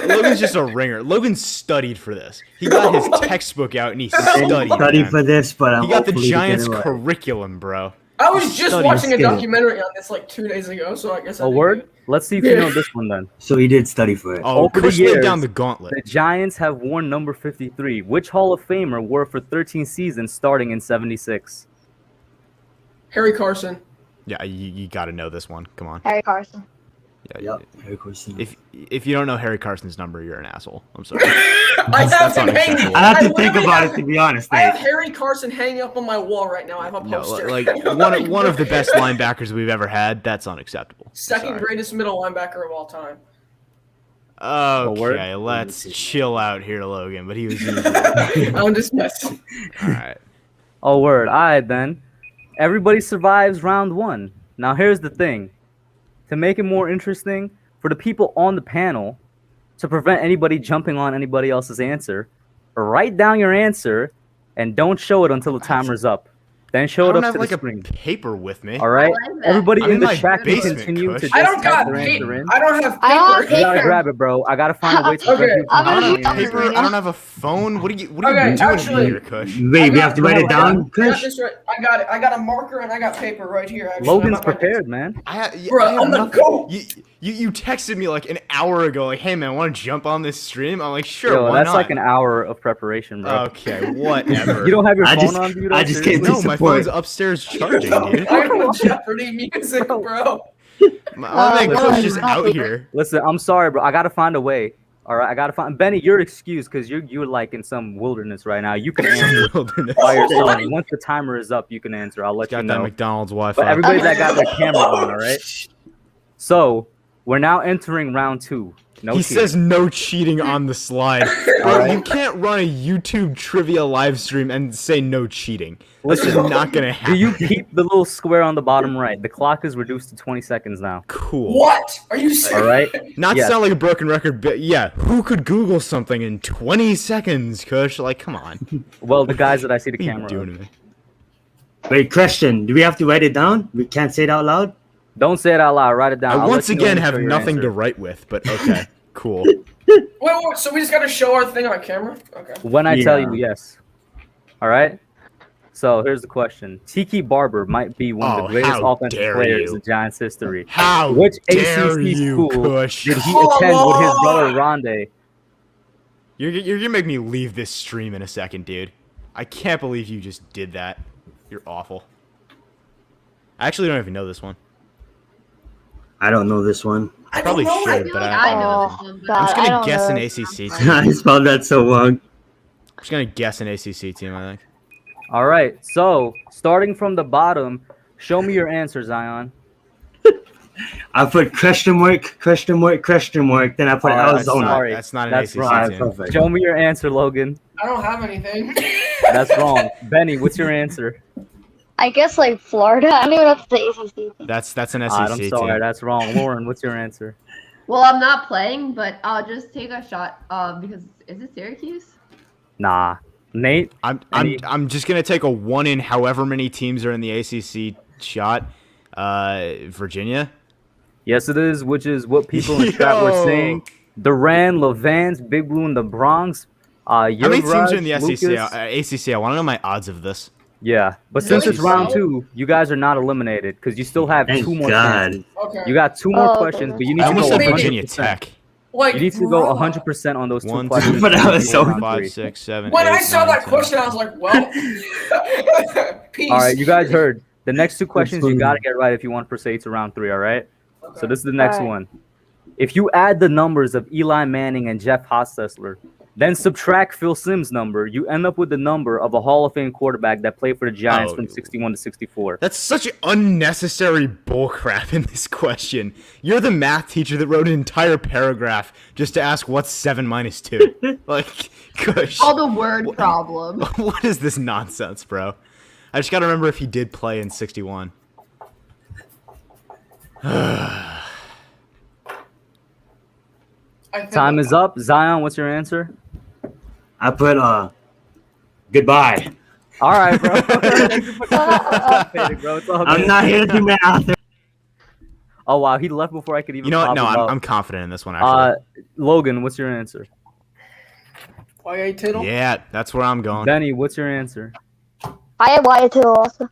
Logan's just a ringer. Logan studied for this. He got his textbook out and he studied. Study man. for this, but He got the hopefully to get Giants it right. curriculum, bro. I was just Study watching a skill. documentary on this like 2 days ago, so I guess I A did word? good. Let's see if you know this one, then. So he did study for it. Oh, Over the Kush laid years, down the gauntlet. The Giants have worn number 53. Which Hall of Famer wore it for 13 seasons starting in 76? Harry Carson. Yeah, you got to know this one. Come on. Harry Carson. Yeah, Yep. Very question. If you don't know Harry Carson's number, you're an asshole. I'm sorry. I have that's him hanging. unacceptable. I have to literally think about have- it, to be honest. I have Nate. Harry Carson hanging up on my wall right now. I have a No, poster. like one of the best linebackers we've ever had. That's unacceptable. I'm Second sorry. greatest middle linebacker of all time. word? Okay, let's chill out here, Logan. But he was easy. I'm just messing. All right. Oh, word. All right, then. Everybody survives round one. Now, here's the thing. To make it more interesting, for the people on the panel, to prevent anybody jumping on anybody else's answer, write down your answer and don't show it until the timer's up. Then show I it don't up have to like the a screen. paper with me. All right? I like that. Everybody I'm in in the my chat can basement, continue to Kush. just I don't type got their answer paper. in. I don't have I don't have paper. You gotta paper. grab it, bro. I gotta find a way to Okay. prevent people I'm from I don't gonna typing have your shoot paper. answer. right I now. don't have a phone. What are you Okay, doing actually- here, Kush? Wait, we have to write it down, I got Kush? this right. I got it. I got a marker and I got paper right here. Actually. Logan's I'm at my prepared, man. Bro, I have I'm the nothing. GOAT. You texted me like an hour ago, like, hey man, want to jump on this stream? I'm like, sure, Yo, why that's not? like an hour of prepreration, bro. Okay, whatever. You don't have your I phone just- on, dude? I just can't No, my support. phone's upstairs charging, dude. I have Jeopardy music, bro. My man Oh, Kush God. is out here. Listen, I'm sorry, bro. I gotta find a way. All right, I gotta find Benny. You're excused because you're like in some wilderness right now. You can answer Wilderness. by yourself. Once the timer is up, you can answer. I'll let you Got that know. McDonald's Wi-Fi. But everybody that got their camera on, all right. So we're now entering round two. No he cheating. says no cheating on the slide. Bro, you can't run a YouTube trivia live stream and say no cheating. This is Listen, not gonna happen. Do you peep the little square on the bottom right? The clock is reduced to 20 seconds now. Cool. What? Are you serious? All right. Not Yes. to sound like a broken record, but yeah, who could Google something in 20 seconds, Kush? Like, come on. Well, the guys that I see the What are you camera. doing of. to me? Wait, question. Do we have to write it down? We can't say it out loud? Don't say it out loud. Write it down. I I'll once let you know again when to have show your nothing answer. to write with, but okay, cool. Wait, so we just gotta show our thing on camera? Okay. When I tell Yeah. you, yes. All right. So here's the question: Tiki Barber might be one of Oh, the greatest how offensive dare players you. in Giants history. How Which dare ACC you, school Kush? did he Come attend with his on! brother Rondé? You're gonna make me leave this stream in a second, dude. I can't believe you just did that. You're awful. I actually don't even know this one. I don't know this one. I Probably don't know. should, feel but like I I know Oh, this one, but God. I'm just I gonna don't guess know an this ACC one. team. I'm I spelled that so wrong. just gonna guess an ACC team, I think. All right. So starting from the bottom, show me your answer, Zion. I put question mark, question mark, question mark. Then I put All right, Arizona. sorry. That's not an That's ACC wrong. team. Perfect. Show me your answer, Logan. I don't have anything. That's wrong. Benny, what's your answer? I guess like Florida. I don't even know if it's the ACC team. That's an SEC Alright, I'm sorry, team. that's wrong. Lauren, what's your answer? Well, I'm not playing, but I'll just take a shot. Because is it Syracuse? Nah. Nate? I'm just gonna take a one in however many teams are in the ACC shot. Virginia. Yes, it is, which is what people in the chat were Yo. saying. Duran, Levance, Big Blue in the Bronx. How many teams are in the Lucas. ACC? I want to know my odds of this. Yeah, but Really? since it's round two, you guys are not eliminated because you still have Thank two more God. chances. Okay. You got two more Oh, questions, but you need I to almost go said 100%. Virginia Tech. Like, You need to go bro, 100% on those two 1, 2, questions. 3, to But I be was so- in round 5, three. 6, 7, When 8, I saw 9, that 10. question, I was like, well, peace. All right, you guys heard. The next two questions you funny. got to get right if you want to proceed to round three, all right? So this is the next All right. one. If you add the numbers of Eli Manning and Jeff Hostetler, Then subtract Phil Simms' number. You end up with the number of a Hall of Fame quarterback that played for the Giants from 61 to 64. That's such unnecessary bullcrap in this question. You're the math teacher that wrote an entire paragraph just to ask what's 7 minus 2. Like, Kush. Called a word problem. What is this nonsense, bro? I just gotta remember if he did play in 61. Time is up. Zion, what's your answer? I put goodbye. All right, bro. Thank you for participating, bro. It's all I'm good. not here to do math. Oh wow, he left before I could even. You know what? pop No, him up. I'm confident in this one, actually. Logan, what's your answer? Y.A. Tittle? Yeah, that's where I'm going. Benny, what's your answer? I have Wyatt Tittle also.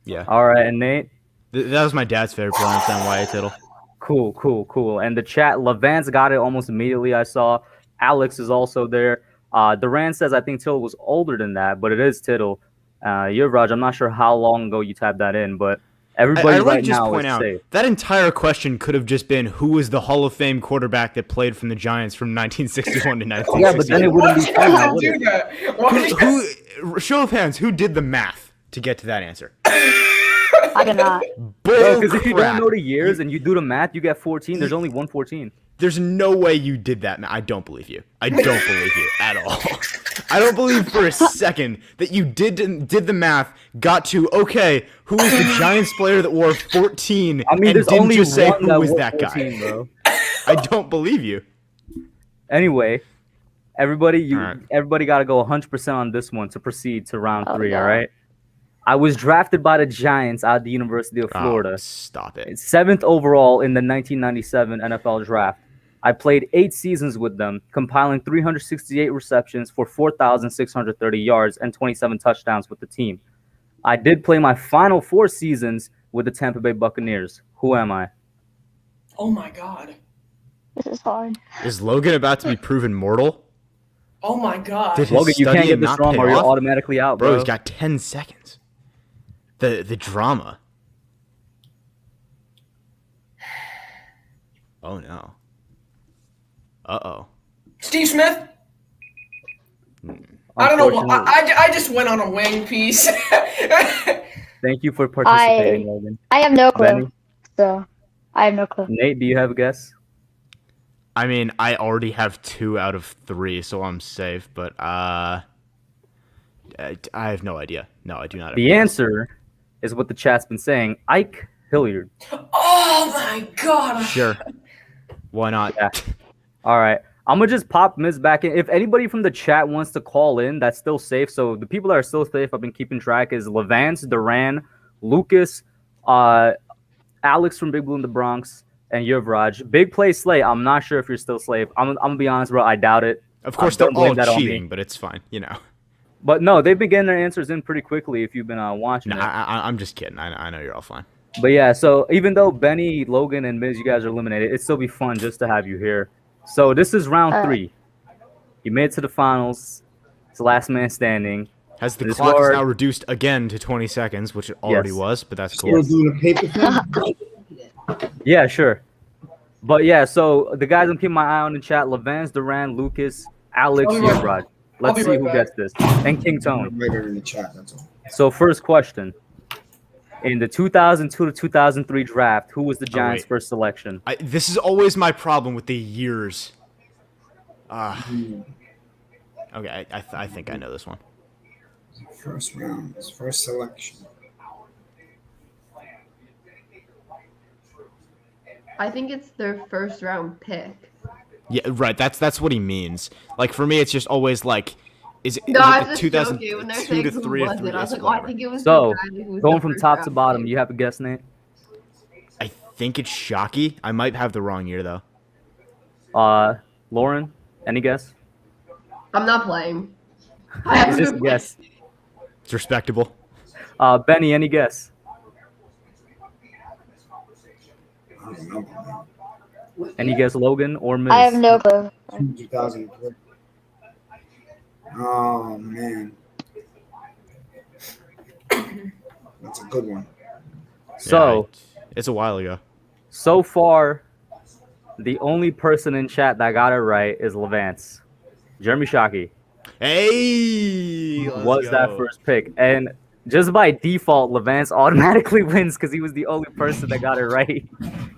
Yeah. All right, and Nate. That was my dad's favorite player on Y.A. Tittle. Cool. And the chat, Levance got it almost immediately. I saw Alex is also there. Duran says I think Tittle was older than that, but it is Tittle. Yuvraj, I'm not sure how long ago you typed that in, but everybody I'd like right to just now point is out safe. that entire question could have just been who was the Hall of Fame quarterback that played from the Giants from 1961 to 1961. Yeah, but then it wouldn't be fun now, Why would do it? that? Why did Who? Show of hands. Who did the math to get to that answer? I did not. Bro, because if you don't Bullcrap. know the years and you do the math, you get 14. There's only 114. There's no way you did that. I don't believe you. I don't believe you at all. I don't believe for a second that you did the math, got to, okay, who was the Giants player that wore 14 I mean, and there's didn't only just say one who that was wore that 14, guy. bro. I don't believe you. Anyway, everybody All right. got to go 100% on this one to proceed to round 3, no. all right? I was drafted by the Giants out of the University of Florida. Oh, stop it. 7th overall in the 1997 NFL Draft. I played 8 seasons with them, compiling 368 receptions for 4,630 yards and 27 touchdowns with the team. I did play my final 4 seasons with the Tampa Bay Buccaneers. Who am I? Oh my god. This is hard. Is Logan about to be proven mortal? Oh my god. Did his Logan, you can't studying get this not wrong pay or you're off? automatically out, Bro, bro. he's got 10 seconds. The drama. Oh no. Uh-oh. Steve Smith? I don't know. Unfortunately, I just went on a wing piece. thank you for participating, Logan. I have no clue. Benny? So, I have no clue. Nate, do you have a guess? I mean, I already have 2 out of 3, so I'm safe, but I have no idea. No, I do not have The answer is what the chat's been saying. Ike Hilliard. Oh my god. Sure. Why not? Yeah. All right. I'm going to just pop Miz back in. If anybody from the chat wants to call in, that's still safe. So the people that are still safe, I've been keeping track, is Levance, Duran, Lucas, Alex from Big Blue in the Bronx, and Yuvraj. Big play Slay. I'm not sure if you're still safe. I'm going to be honest, bro. I doubt it. Of course, Don't they're all blame that on me. cheating, but it's fine, you know. But no, they've been getting their answers in pretty quickly if you've been watching No, it. I'm just kidding. I know you're all fine. But yeah, so even though Benny, Logan, and Miz, you guys are eliminated, it'd still be fun just to have you here. So this is round 3. You made it to the finals. It's the last man standing. Has the This clock is word- now reduced again to 20 seconds, which it already Yes. was, but that's Still cool. doing a paper thing? Yeah, sure. But yeah, so the guys I'm keeping my eye on in chat: Levance, Duran, Lucas, Alex, I'll be right Yuvraj. Let's be see right who back. gets this. And King Tone. Write it in the chat, that's all. So first question. In the 2002 to 2003 draft, who was the Giants' wait. first selection? This is always my problem with the years. Okay, I think I know this one. First round, his first selection. I think it's their first round pick. Yeah, right. That's what he means. Like for me, it's just always like, is No, it I the was just joking when 2002 they're saying to who 3 or was 3 it. I was like, oh, I whatever. think it was So, the guy who was going the from first top to round bottom, pick. you have a guess, Nate? I think it's Shockey. I might have the wrong year though. Lauren, any guess? I'm not playing. I haven't Just a been guess. It's respectable. Benny, any guess? I don't know, man. Any guess, Logan or Miz? I have no clue. 2003. Oh, man. That's a good one. So, It's a while ago. so far, the only person in chat that got it right is Levance. Jeremy Shockey Hey, let's was that go. first pick, and just by default, Levance automatically wins because he was the only person that got it right.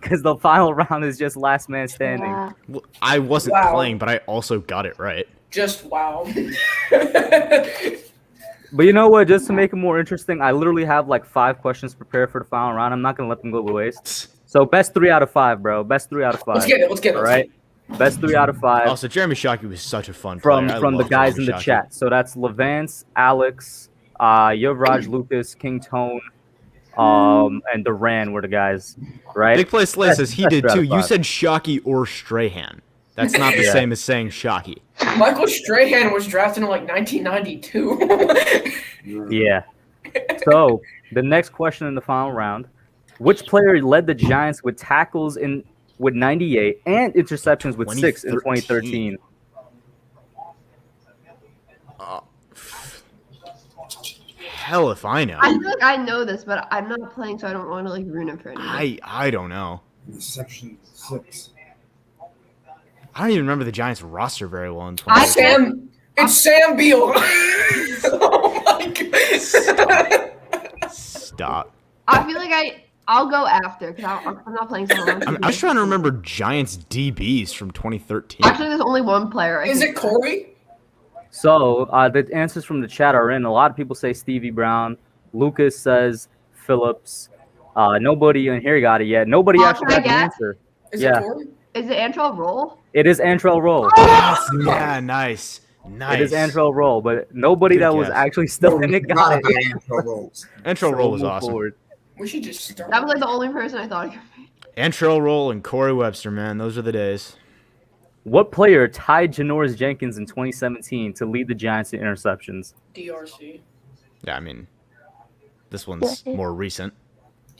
Because the final round is just last man standing. Yeah. Well, I wasn't Wow. playing, but I also got it right. Just wow. But you know what? Just to make it more interesting, I literally have like 5 questions prepared for the final round. I'm not gonna let them go to waste. So best 3 out of 5, bro. Best 3 out of 5. Let's get it. Let's get it. All right. Best 3 out of 5 Also, Jeremy Shockey was such a fun from player. I from the love guys Jeremy in the Shockey. chat. So that's Levance, Alex, Yuvraj, Lucas, King Tone, and Duran were the guys, right? Big Play Slay That's- says he that's did 3 out too. of You 5. said Shockey or Strahan. That's not the Yeah. same as saying Shockey. Michael Strahan was drafted in like 1992. Yeah. So the next question in the final round: which player led the Giants with tackles with 98 and interceptions with 6 in 2013? Hell if I know. I feel like I know this, but I'm not playing, so I don't want to like ruin it for anyone. I don't know. Reception 6. I don't even remember the Giants roster very well in I 2013. It's Sam Beal. Oh my god. Stop. I feel like I'll go after because I'm not playing someone else. I was trying to remember Giants DBs from 2013. Actually, there's only one player. Is it Corey? So the answers from the chat are in. A lot of people say Stevie Brown. Lucas says Phillips. Nobody in here got it yet. Nobody Oh, actually can I got the guess? answer. Is Yeah. it Corey? Is it Antrell Roll? It is Antrell Roll. Yeah, nice. Nice. It is Antrell Roll, but nobody Good that was guess. actually still in it got Forgot it. about Antro Rolls. Antrell Roll was move awesome. forward. We should just start. That was like the only person I thought I could be. Antrell Roll and Corey Webster, man. Those are the days. What player tied Janoris Jenkins in 2017 to lead the Giants in interceptions? DRC. Yeah, I mean, this one's more recent.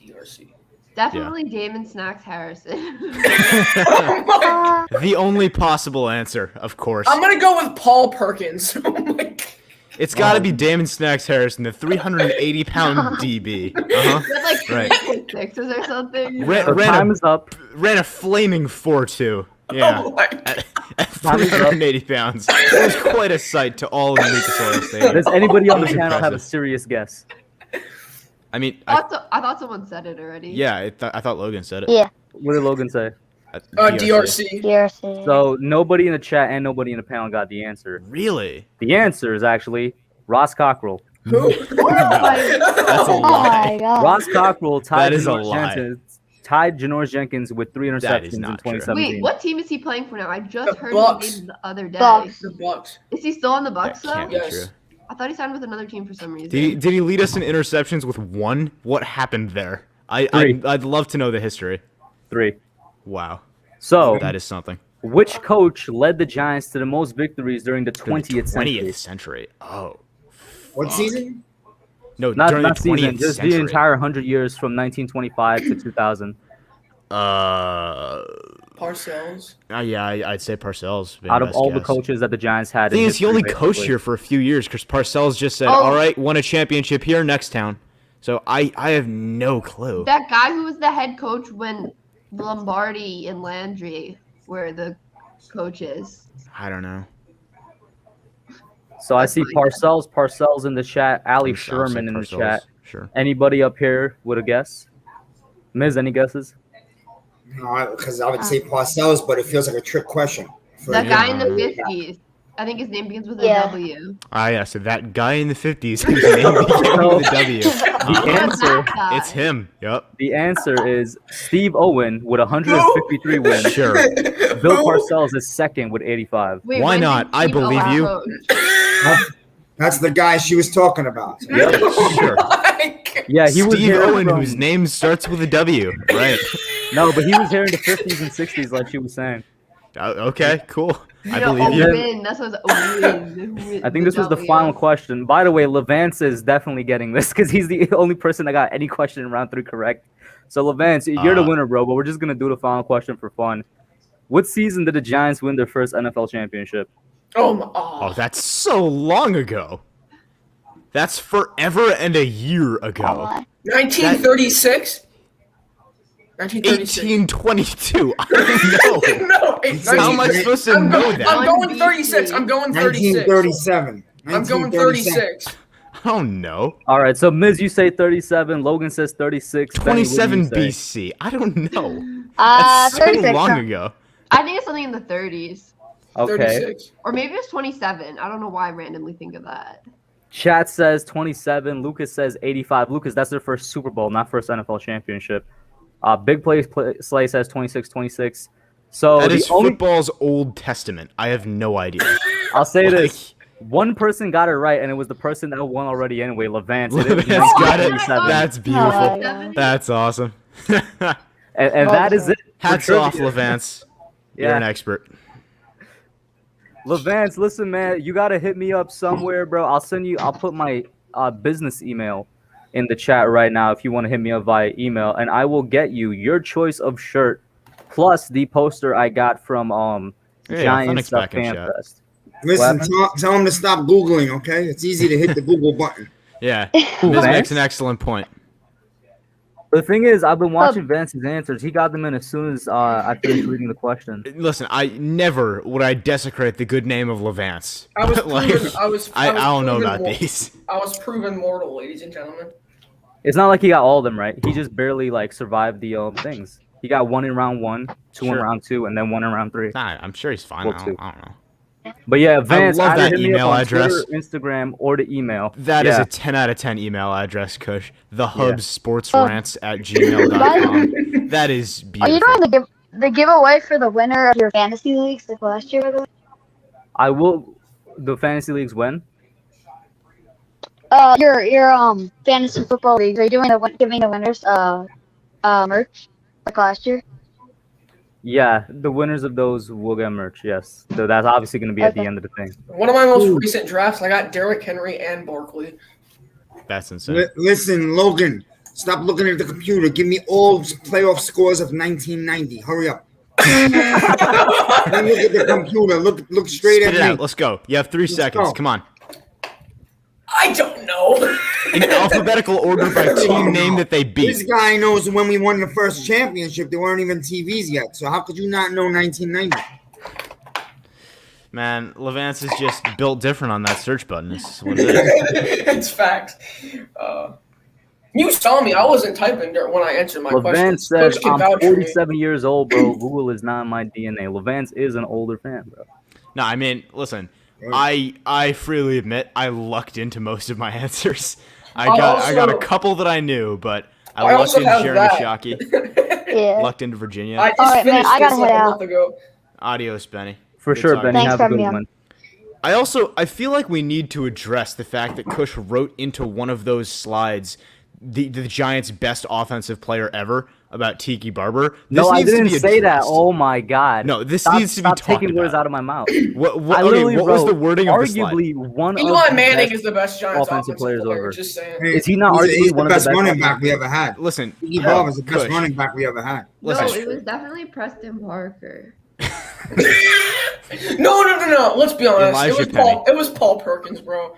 DRC. Definitely Damon Snacks Harrison. The only possible answer, of course. I'm gonna go with Paul Perkins. Oh my god. It's got to be Damon Snacks Harrison, the 380-pound DB. Uh-huh. With like Right. sixes or something. Ran, So ran, time a, is up. ran a flaming 4.2. Yeah. Oh my At Time is up. 380 pounds. It was quite a sight to all of Lucas Oil Stadium. Does anybody on the That was panel have a impressive. serious guess? I mean, I thought someone said it already. yeah, I thought Logan said it. Yeah. What did Logan say? DRC. DRC. So nobody in the chat and nobody in the panel got the answer. Really? The answer is actually Ross Cockrell. Who? That's a Oh lie. my god. Ross Cockrell tied That is a Janoris lie. Janoris Jenkins with 3 That is interceptions in not true. 2017. Wait, what team is he playing for now? I just The heard Bucks. his name the other day. Bucks. The Bucks. Is he still on the That Bucks though? can't be Yes. true. I thought he signed with another team for some reason. Did he lead us in interceptions with 1? What happened there? 3. I'd love to know the history. 3. Wow. So, That is something. which coach led the Giants to the most victories during the During 20th the 20th century? century. Oh. What season? No, Not during the 20th season, just century. the entire 100 years from 1925 to 2000. Parcells. Yeah, I'd say Parcells. Out of all the coaches that the Giants had, The thing in is, he only history, coached basically. here for a few years because Parcells just said, Oh. all right, won a championship here, next town. So I have no clue. That guy who was the head coach when Lombardi and Landry were the coaches. I don't know. So I see Parcells in the chat, Ali I'll say Sherman in the Parcells. chat. Sure. Anybody up here with a guess? Miz, any guesses? No, because I would say Parcells, but it feels like a trick question. For That him. guy in the Yeah. 50s. I think his name begins with a Yeah. W. Ah, yeah, so that guy in the 50s whose name began with a W. The answer, That guy. It's him. Yup. the answer is Steve Owen with 153 wins. Sure. Bill Parcells is second with 85. Wait, Why when did not? I Steve believe Owen you. coach? That's the guy she was talking about. Sure. Yeah, he was Steve here Owen, from- whose name starts with a W. Right. No, but he was here in the 50s and 60s, like she was saying. Okay, cool. I No, believe you. Owen. That's what Owen. I think this was the W. final question. By the way, Levance is definitely getting this because he's the only person that got any question in round 3 correct. So Levance, you're the winner, bro. But we're just gonna do the final question for fun. What season did the Giants win their first NFL championship? Oh my. Oh, Oh. that's so long ago. That's forever and a year ago. 1936. 1936. 1822. I don't know. No, How am I supposed to I'm know going, that? I'm going 36. I'm going 36. 1937. I'm going 1937. 36. I don't know. All right, so Miz, you say 37. Logan says 36. Benny, what do you 27 say? BC. I don't know. That's so 36. long ago. I think it's something in the 30s. Okay. 36. Or maybe it's 27. I don't know why I randomly think of that. Chat says 27. Lucas says 85. Lucas, that's their first Super Bowl, not first NFL championship. Big Slay says 26. So That the is only football's Old Testament. I have no idea. I'll say Like- this. One person got it right, and it was the person that won already anyway, Levance. It is Levance got it. 1937. That's Oh, beautiful. yeah. That's awesome. And that is it. for Hats off, trivia. Levance. You're Yeah. an expert. Levance, listen, man, you gotta hit me up somewhere, bro. I'll put my business email in the chat right now if you want to hit me up via email, and I will get you your choice of shirt plus the poster I got from Yeah, Giants Phoenix back in Fan chat. Fest. Listen, What tell him to stop Googling, okay? It's easy to hit the Google button. Yeah. Who, Miz Vance? makes an excellent point. The thing is, I've been watching Vance's answers. He got them in as soon as I finished reading the question. Listen, I never would I desecrate the good name of Levance. I was But, like, proven. I was I don't know proven about mortal. these. I was proven mortal, ladies and gentlemen. It's not like he got all of them right. He just barely like survived the things. He got one in round 1, two in Sure. round 2, and then one in round 3. Nah, I'm sure he's fine. Well, I two. don't know. But yeah, Vance, love either that hit me email up on address. Twitter, Instagram, or the email. That is Yeah. a 10 out of 10 email address, Kush. The Hubs Sports Oh. Rants at gmail.com. That is Are you beautiful. doing the giveaway for the winner of your fantasy leagues like last year, by the way? I will. The fantasy leagues when? Your fantasy football leagues. Are you doing giving the winners merch like last year? Yeah, the winners of those will get merch. Yes, so that's obviously going to be at the Okay. end of the thing. One of my most recent drafts, I got Derrick Henry and Barkley. That's insane. Listen, Logan, stop looking at the computer. Give me all playoff scores of 1990. Hurry up. Don't look at the computer. Look straight Spit it at out. me. Let's go. You have 3 seconds. go. Come on. I don't know. In alphabetical order by team name that they This beat. guy knows when we won the first championship, there weren't even TVs yet. So how could you not know 1990? Man, Levance is just built different on that search button. It's what it is. It's facts. You saw me. I wasn't typing when I answered my Levance questions. says, Coach can I'm vouch for me. 47 years old, bro. Google is not in my DNA. Levance is an older fan, bro. No, I mean, listen. I freely admit I lucked into most of my answers. I got a couple that I knew, but I lucked also into have Jeremy that. Shockey, Yeah. lucked into Virginia. I just Alright, man, finished I gotta this like head a out. month ago. Adios, Benny. For Good sure, talking. Benny. Thanks Have for a good having me one. I feel like we need to address the fact that Kush wrote into one of those slides the Giants' best offensive player ever about Tiki Barber. This No, I needs to didn't be say that. addressed. Oh my god. No, this Stop, needs to be stop talked taking words about. out of my mouth. What I literally was the wrote, wording of the slide? arguably one of Eli the Manning best is the best Giants offensive offensive players player. over. Just saying. Is he not He's arguably the one of the best best running offensive- back we ever had. Listen, Tiki Barber is the best Kush. running back we ever had. No, Listen, it was definitely Preston Parker. No. Let's be honest. Elijah It was Penny. It was Paul Perkins, bro.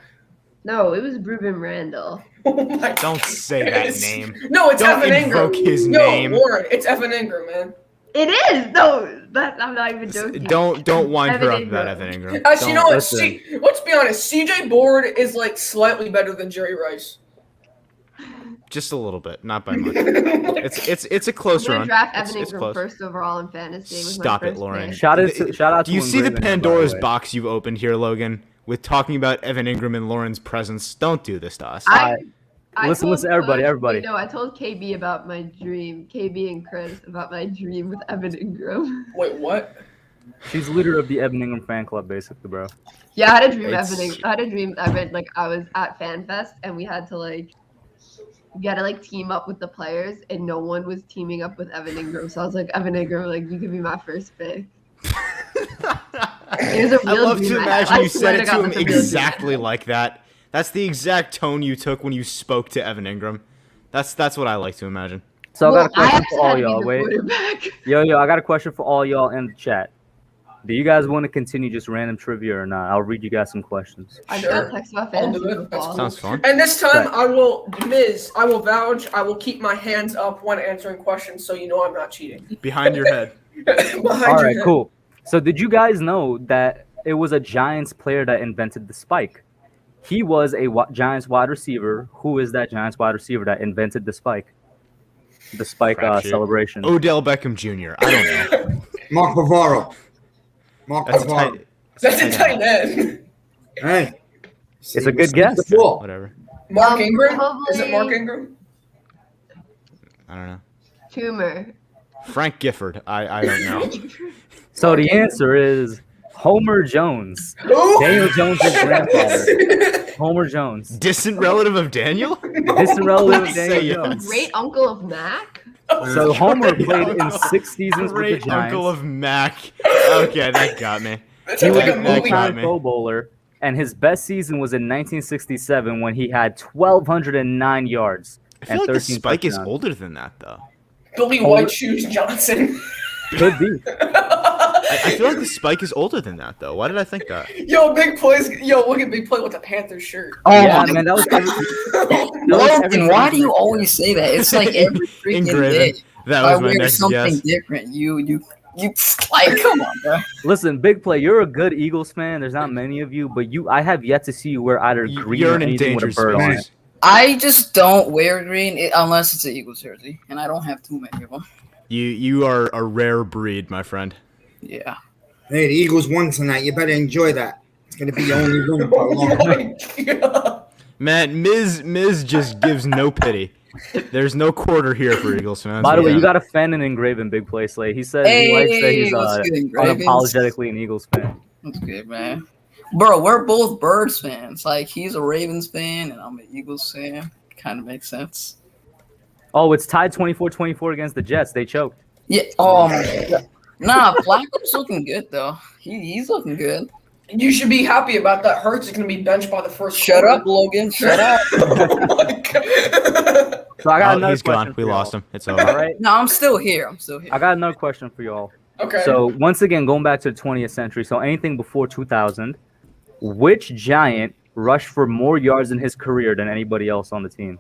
No, it was Ruben Randall. Oh my don't say that goodness. name. No, it's Don't Evan Ingram. invoke his Yo, name. Warren, it's Evan Ingram, man. It is. No, I'm not even joking. Don't wind her up Evan about Ingram. Evan Ingram. Actually, you know Don't. what? listen. Let's be honest. CJ Board is like slightly better than Jerry Rice. Just a little bit, not by much. It's a close I'm gonna run. draft It's Evan Ingram close. first overall in fantasy. With Stop my it, first Lauren. pick. Shout out Do you to see the Engraven, by Pandora's way. box you've opened here, Logan? With talking about Evan Ingram in Lauren's presence. Don't do this to us. Listen, told everybody, Coach- everybody. No, I told KB about my dream. KB and Chris about my dream with Evan Ingram. Wait, what? She's leader of the Evan Ingram fan club, basically, bro. Yeah, I had a dream. It's- I had a dream. I was at FanFest and we had to team up with the players, and no one was teaming up with Evan Ingram. So I was like, Evan Ingram, like you could be my first pick. It was a I real love dream. to I imagine you swear said it God, to him that's a real dream. exactly like that. That's the exact tone you took when you spoke to Evan Ingram. That's what I like to imagine. So I got a Well, question actually for all had to be y'all. the Wait, quarterback. yo, I got a question for all y'all in the chat. Do you guys want to continue just random trivia or not? I'll read you guys some questions. I just got text about I'll fantasy do it. That's football. cool. Sounds fun. And this time, Right. I will, Miz, I will vouch. I will keep my hands up when answering questions, so you know I'm not cheating. Behind your head. Behind All your right, head. cool. So did you guys know that it was a Giants player that invented the spike? He was a Giants wide receiver. Who is that Giants wide receiver that invented the spike? The spike Crapshoot. celebration. Odell Beckham Jr. I don't know. Mark Bavaro. Mark That's a Bavaro. tight. That's a tight end. Hey. It's a good guess. The ball. Whatever. Mark Ingram? Probably- Is it Mark Ingram? I don't know. Tumor. Frank Gifford. I don't know. So the answer is Homer Jones. Who? Daniel Jones' grandfather. Homer Jones. Distant relative of Daniel? Distant relative of Say Daniel yes. Jones. Great uncle of Mac. So Homer Great played in uncle. 6 seasons with the Great Giants. uncle of Mac. Okay, that got me. That He sounds was like a a that movie. got full-time me. Pro Bowler, and his best season was in 1967 when he had 1,209 yards I feel and like the 13 spike is touchdowns. older than that, though. Billy White Shoes Johnson. Could be. I feel like the spike is older than that, though. Why did I think that? Yo, big plays. Yo, look at big play with the Panthers shirt. Oh Yeah, my man, that was every, Logan, why do you always say that? It's like every freaking day. Engraven. That I was my wear next something guess. different. You like, come on, bro. Listen, Big Play, you're a good Eagles fan. There's not many of you, but I have yet to see you wear either green You're or an anything with a endangered bird on species. it. I just don't wear green unless it's an Eagles jersey, and I don't have too many of them. You are a rare breed, my friend. Yeah. Hey, the Eagles won tonight. You better enjoy that. It's going to be your only win for a Oh long time. my god. Man, Miz just gives no pity. There's no quarter here for Eagles fans. By the way, Yeah. you got a fan in Engraven, Big Play Slay. He says he likes that he's Hey, what's good, Engravens? unapologetically an Eagles fan. That's good, man. Bro, we're both Birds fans. Like, he's a Ravens fan, and I'm an Eagles fan. Kind of makes sense. Oh, it's tied 24-24 against the Jets. They choked. Yeah. Oh my god. Nah, Flacco's looking good though. He's looking good. You should be happy about that. Hurts is going to be benched by the first. Shut quarter. up, Logan. Shut up. Oh my god. So I got Oh, another he's question gone. for We y'all. lost him. It's All over. right. No, I'm still here. I got another question for y'all. Okay. So once again, going back to the 20th century, so anything before 2000, which Giant rushed for more yards in his career than anybody else on the team?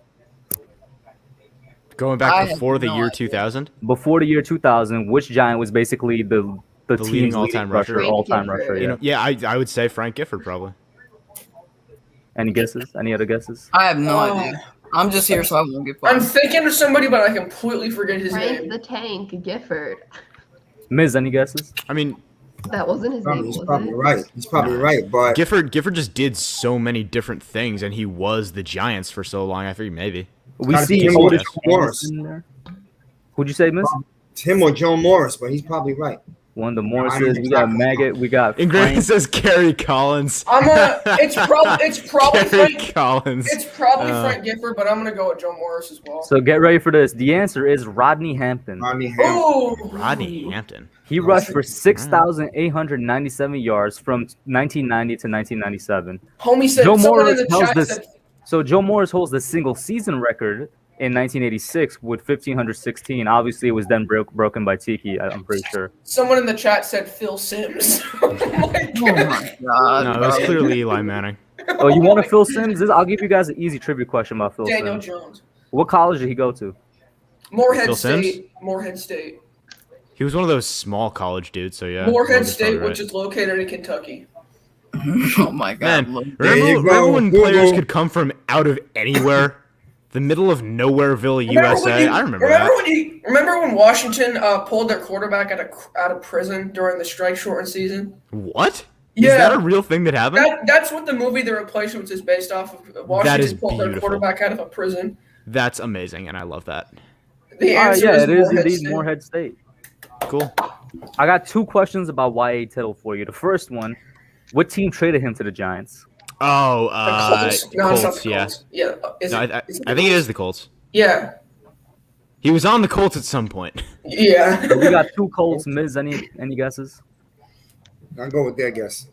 Going I back have before the no year idea. 2000, Before the year 2000, which Giant was basically the team's leading all-time rusher. rusher, all-time Frank rusher? Gifford. you know, yeah, I would say Frank Gifford probably. Any guesses? Any other guesses? I have no Oh. idea. I'm just here so I won't get I'm fired. thinking of somebody, but I completely forget his Frank name. the Tank Gifford. Miz, any guesses? I mean, That wasn't his name, He's was probably it? right. He's probably right, but Gifford just did so many different things, and he was the Giants for so long. I figured maybe. We Gotta see be Otis Joe Morris. Anderson there. Who'd you say, Miz? it's him or Joe Morris, but he's probably right. One of the Morrises. We got Maggot. We got Ingraven Frank. says Kerry Collins. It's probably Kerry Frank. Collins. It's probably Uh, Frank Gifford, but I'm gonna go with Joe Morris as well. So get ready for this. The answer is Rodney Hampton. Rodney Hampton. Oh, Rodney Hampton. He rushed for 6,897 yards from 1990 to 1997. homie said Joe someone in Morris the tells chat this. said So Joe Morris holds the single season record in 1986 with 1,516. Obviously, it was then broken by Tiki. I'm pretty sure. someone in the chat said Phil Sims. Oh my Oh god. my god. No, it was bro. clearly Eli Manning. Oh, you want to Phil Sims? I'll give you guys an easy trivia question about Phil Daniel Sims. Jones. What college did he go to? Moorhead Phil Sims? State. Moorhead State. He was one of those small college dudes, so yeah. Moorhead Logan's probably State, right. which is located in Kentucky. Oh my god. Man, Logan. There you remember go, when Google. players could come from out of anywhere? The middle of Nowhereville, USA. I remember that. Remember when Washington pulled their quarterback out of prison during the strike shortened season? What? Yeah. Is that a real thing that happened? That's what the movie The Replacements is based off of. That Washington is pulled their beautiful. quarterback out of a prison. That's amazing, and I love that. The answer yeah, is it is Moorhead indeed State. Moorhead State. Cool. I got 2 questions about YA Tittle for you. The first one, what team traded him to the Giants? Oh, The Colts. No, it's not Colts, the yeah. Colts. Yeah. Is No, it- I is it think the it Colts? is the Colts. Yeah. He was on the Colts at some point. Yeah. So we got 2 Colts. Miz, any guesses? I'll go with their guess.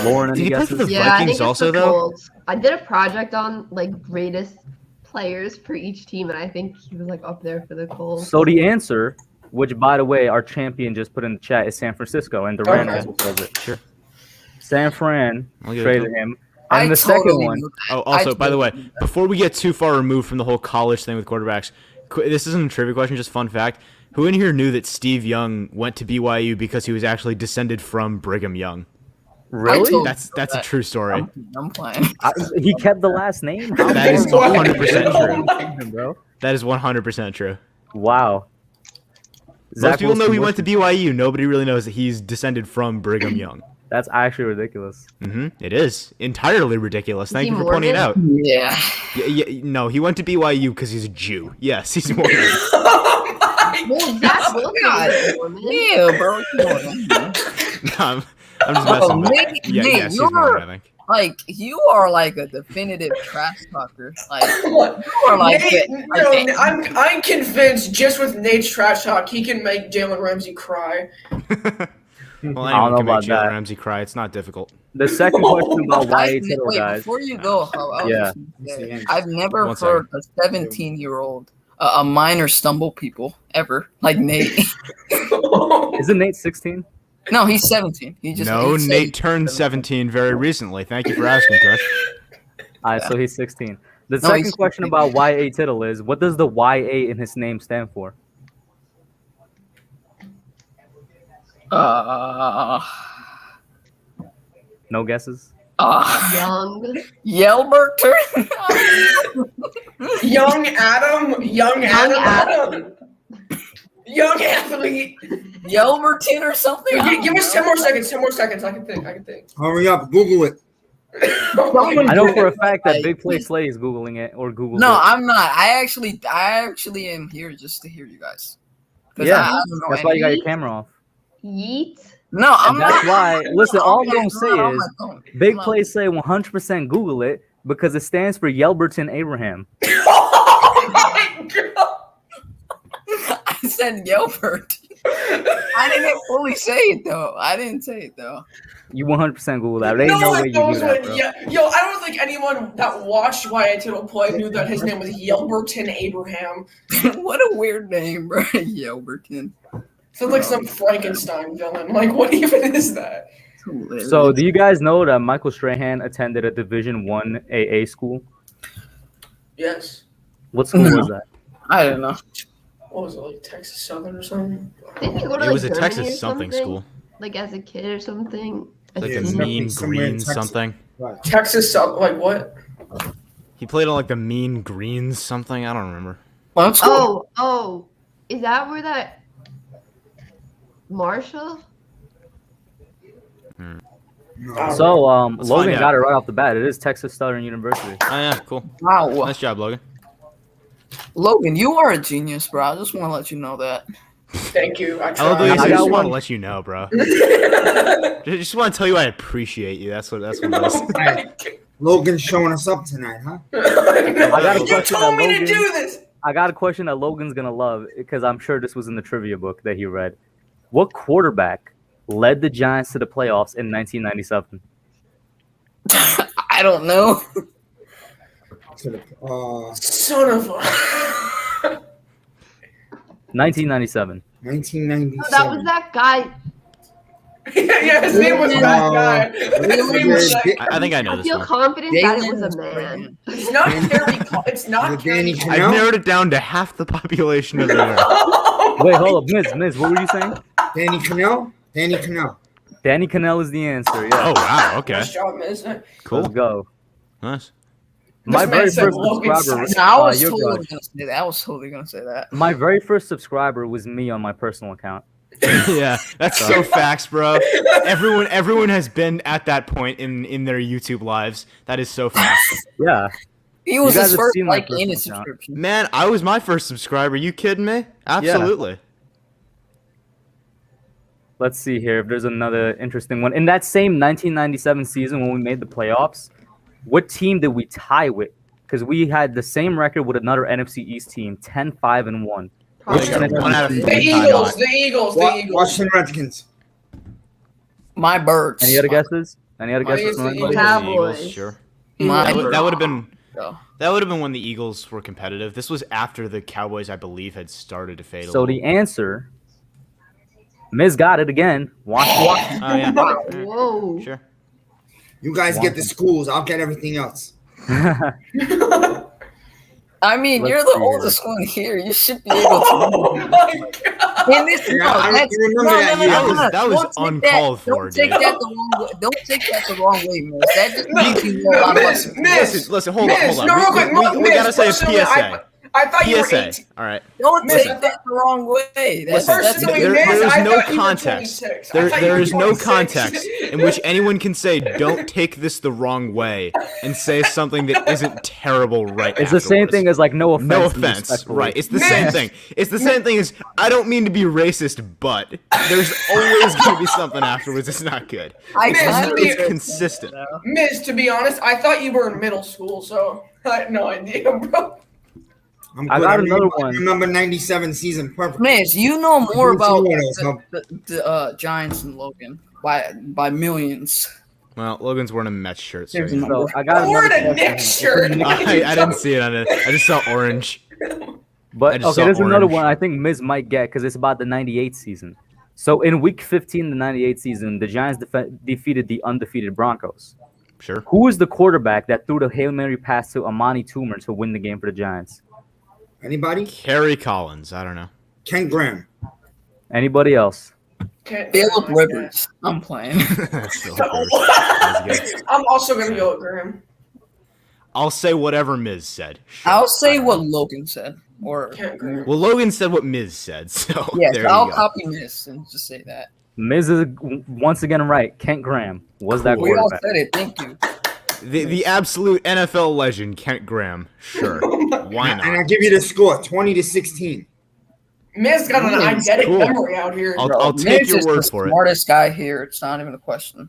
Lauren, Did any he play for guesses? the Yeah, I think Vikings it's also, the though? Colts. I did a project on like greatest players for each team, and I think he was like up there for the Colts. So the answer which, by the way, our champion just put in the chat is San Francisco, and Durant Okay. also says it. Sure. San Fran I'll give it traded to him. I And the second totally one, knew that. Oh, also, I by the way, totally knew that. before we get too far removed from the whole college thing with quarterbacks, this isn't a trivia question, just fun fact. Who in here knew that Steve Young went to BYU because he was actually descended from Brigham Young? really? told- That's a true story. I'm playing. He kept the last name? How That is horrible. 100% true. Bro. That is 100% true. Wow. Most people know he went to Wilson. BYU. Nobody really knows that he's descended from Brigham Young. That's actually ridiculous. It is entirely ridiculous. Thank he you for pointing it out. Mormon? Yeah. No, he went to BYU because he's a Jew. Yes, he's Mormon. Well, Zach Wilson God. is a Mormon. Yeah, bro. Come on. No, I'm just messing with Nate, Yeah, Nate, yes, he's Mormon, I think. Like, you are like a definitive trash talker. Like, What? you are like, Nate, like no, I'm convinced just with Nate's trash talk, he can make Jalen Ramsey cry. Well, I don't anyone know can make about Jalen that. Ramsey cry. It's not difficult. The second question about YA Tittle, wait, guys. before you go, I was Yeah. just gonna say, I've never One heard a 17-year-old, a minor stumble people ever, like Nate. Isn't Nate 16? No, he's 17. He just No, he's Nate turned 17 very recently. Thank you for asking, Kush. All right, so he's 16. The No, second he's question 16. about YA Tittle is, what does the YA in his name stand for? No guesses? Young. Yelberter. Young Adam, young Adam, Adam. young athlete. Yelverton or something. Give us 10 more seconds. 10 more seconds. I can think. Hurry up, Google it. I know for a fact that Big Play Slay is Googling it or Googled No, it. I'm not. I actually am here just to hear you guys. 'Cause Yeah, I don't know that's why you got any- your camera off. Yeet. No, I'm And that's not. why, listen, all I'm going to say I'm is, not going. Big I'm not- Play Slay 100% Google it because it stands for Yelberton Abraham. Oh my god. I said Yelbert. I didn't fully say it though. I didn't say it though. You 100% Google that. There ain't no way you knew that, bro. Yo, I don't think anyone that watched YA Tittle play knew that his name was Yelberton Abraham. What a weird name, bro. Yelberton. Sounds like some Frankenstein villain. Like, what even is that? So, do you guys know that Michael Strahan attended a Division I AA school? Yes. What school No. was that? I don't know. What was it, like Texas Southern or something? Didn't you go to It like was a Germany Texas or something school. Like as a kid or something? Like Yeah, a something mean somewhere in green Texas. something. Right. Texas Southern, like what? He played on like the mean greens something. I don't remember. Well, that's cool. Oh, is that where that Marshall? So, Let's Logan find out. got it right off the bat. It is Texas Southern University. Oh yeah, cool. Wow. Nice job, Logan. Logan, you are a genius, bro. I just want to let you know that. Thank you. I I love the way you tried. say, I I got just want one. to let you know, bro. Just want to tell you I appreciate you. That's what it is. Logan's showing us up tonight, huh? got a You question told that me to Logan- do this. I got a question that Logan's going to love because I'm sure this was in the trivia book that he read. What quarterback led the Giants to the playoffs in 1997? I don't know. To the, Son of a. 1997. 1997. That was that guy. Yeah, his name was that guy. His name was that guy. I think I know I this feel one. confident that it was Jalen a man. It's not Terry. It's not Is it Danny Terry. I've Cannell? narrowed it down to half the population of the earth. Oh Wait, my hold up. Miz, what were you saying? Danny Cannell? Danny Cannell. Danny Cannell is the answer. Yeah. Oh wow, okay, Nice job, Miz. cool, Let's go. nice. My man very said first Logan subscriber. Sykes. No, I was you're totally good. gonna say that. I was totally gonna say that. My very first subscriber was me on my personal account. Yeah, that's so facts, bro. Everyone has been at that point in their YouTube lives. That is so facts. Yeah. He was You guys his have first seen my like in his personal account. subscription. Man, I was my first subscriber. You kidding me? Absolutely. Let's see here if there's another interesting one. In that same 1997 season when we made the playoffs, what team did we tie with? Because we had the same record with another NFC East team, 10-5-1. Probably got not. one out of The three. Eagles. The Eagles. The Eagles. Washington Redskins. My birds. Any other guesses? Any other Mine guesses is from the anybody? Eagles. Cowboys. Sure. My That would have been Oh. that would have been when the Eagles were competitive. This was after the Cowboys, I believe, had started to fade a So little. the answer Miz got it again. Watch. Oh yeah. Whoa. Sure. You guys get the schools. I'll get everything else. I mean, Let's you're the see here. oldest one here. You should be able to. Oh my god. In this, Yeah, I don't remember that year. That was uncalled for, Don't take dude. that the wrong way. Don't take that the wrong way, man. That just means you know a lot Miss, about Miss, Listen, hold on. No, real quick, We gotta say a personally, PSA. I thought you were PSA. 18. All right. Don't Miss, take that the wrong way. That's Personally, there Miss, is I no thought you were context. 26. I There thought you were is no 26. context in which anyone can say, "Don't take this the wrong way," and say something that isn't terrible right. It's the same afterwards. thing as like no offense. No and offense, respectfully. right? It's the same thing. It's the same thing as I don't mean to be racist, but there's always gonna be something afterwards. It's not good. Miss, It's consistent. Miss, to be honest, I thought you were in middle school, so I had no idea, bro. I'm I good. got another I one. remember 97 season perfectly. Miz, you know more Who's about someone else, huh? the Giants and Logan by millions. Well, Logan's wearing a Mets shirt, so There's you know. So I got Or another in a question. Knicks shirt. I didn't see it on it. I just saw orange. I But just okay, saw there's another orange. one I think Miz might get because it's about the '98 season. So in Week 15 of the '98 season, the Giants defeated the undefeated Broncos. Sure. Who was the quarterback that threw the Hail Mary pass to Amani Toomer to win the game for the Giants? Anybody? Kerry Collins. I don't know. Ken Graham. Anybody else? Philip Rivers. I'm playing. Philip Rivers. That's good. I'm also gonna go with Graham. I'll say whatever Miz said. Sure. I'll say what Logan said. Or Can't Graham. Well, Logan said what Miz said, so yes, there I'll you go. copy Miz and just say that. Miz is once again right. Kent Graham was that Cool. We all quarterback. said it. Thank you. The absolute NFL legend, Kent Graham. Sure. Why And I not? give you the score 20-16. Miz got an Miz, eidetic cool. memory out here. I'll take Miz your is word the for it. smartest guy here. It's not even a question.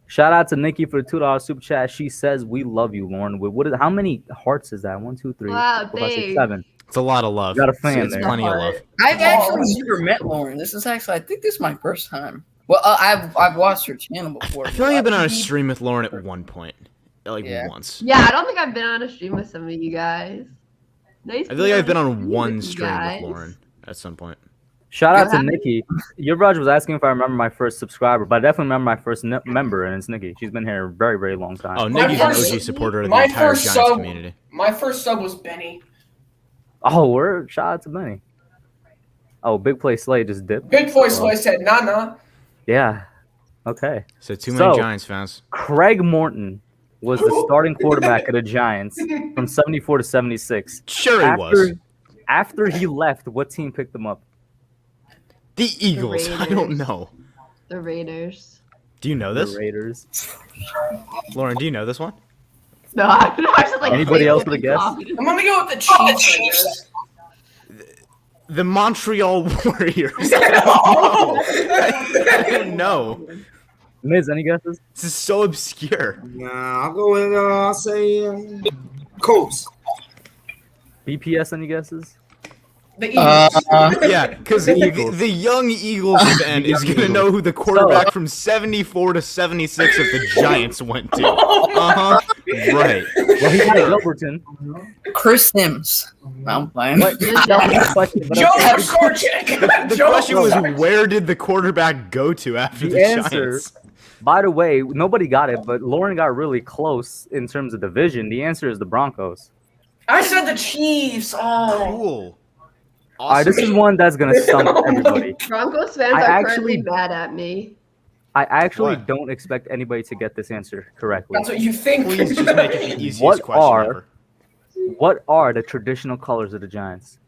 Shout out to Nikki for the $2 super chat. She says we love you, Lauren. How many hearts is that? 1, 2, 3, Wow, 4, 5, 6, thanks. 7. It's a lot of love. You got a fan It's there. plenty of love. I've actually never met Lauren. This is actually, I think this is my first time. Well, I've watched her channel before. I feel like I've been on a She- stream with Lauren at one point. Like Yeah. once. Yeah, I don't think I've been on a stream with some of you guys. Nice. I feel like I've been a on stream one with you stream guys. with Lauren at some point. Shout out You to Nikki. Your brother was asking if I remember my first subscriber, but I definitely remember my first member, and it's Nikki. She's been here a very, very long time. Oh, My Nikki's an first- OG supporter of the my entire first Giants sub- community. My first sub was Benny. Oh, word. Shout out to Benny. Oh, Big Play Slay just dipped. Big voice voice said, nah. Yeah. Okay. So too many So- Giants fans. Craig Morton was the starting quarterback of the Giants from 74 to 76. Sure he was. After he left, what team picked him up? The Eagles. I don't Raiders. know. The Raiders. Do you know The this? Raiders. Lauren, do you know this one? No, I don't know. I just, like, Anybody else with a like, guess? confident. I'm gonna go with the Chiefs. I guess. The Montreal Warriors. I don't know. Miz, any guesses? This is so obscure. Nah, I'll go with, I'll say, Colts. BPS, any guesses? The Eagles. Yeah, because the young Eagles fan is going to know who the quarterback from 74 to 76 of the Giants went to. Uh-huh. Right. Well, he had Gilberton. Chris Sims. I'm playing. But that was the question. But Joe okay. Sarchik. The question was, where did the quarterback go to after the answer, Giants? by the way, nobody got it, but Lauren got really close in terms of division. The answer is the Broncos. I said the Chiefs. Oh. Cool. All right, this is one that's going to stump everybody. Broncos fans I are actually- currently mad at me. I actually What? don't expect anybody to get this answer correctly. That's what you think. Please just make it the easiest What question are- ever. What are the traditional colors of the Giants?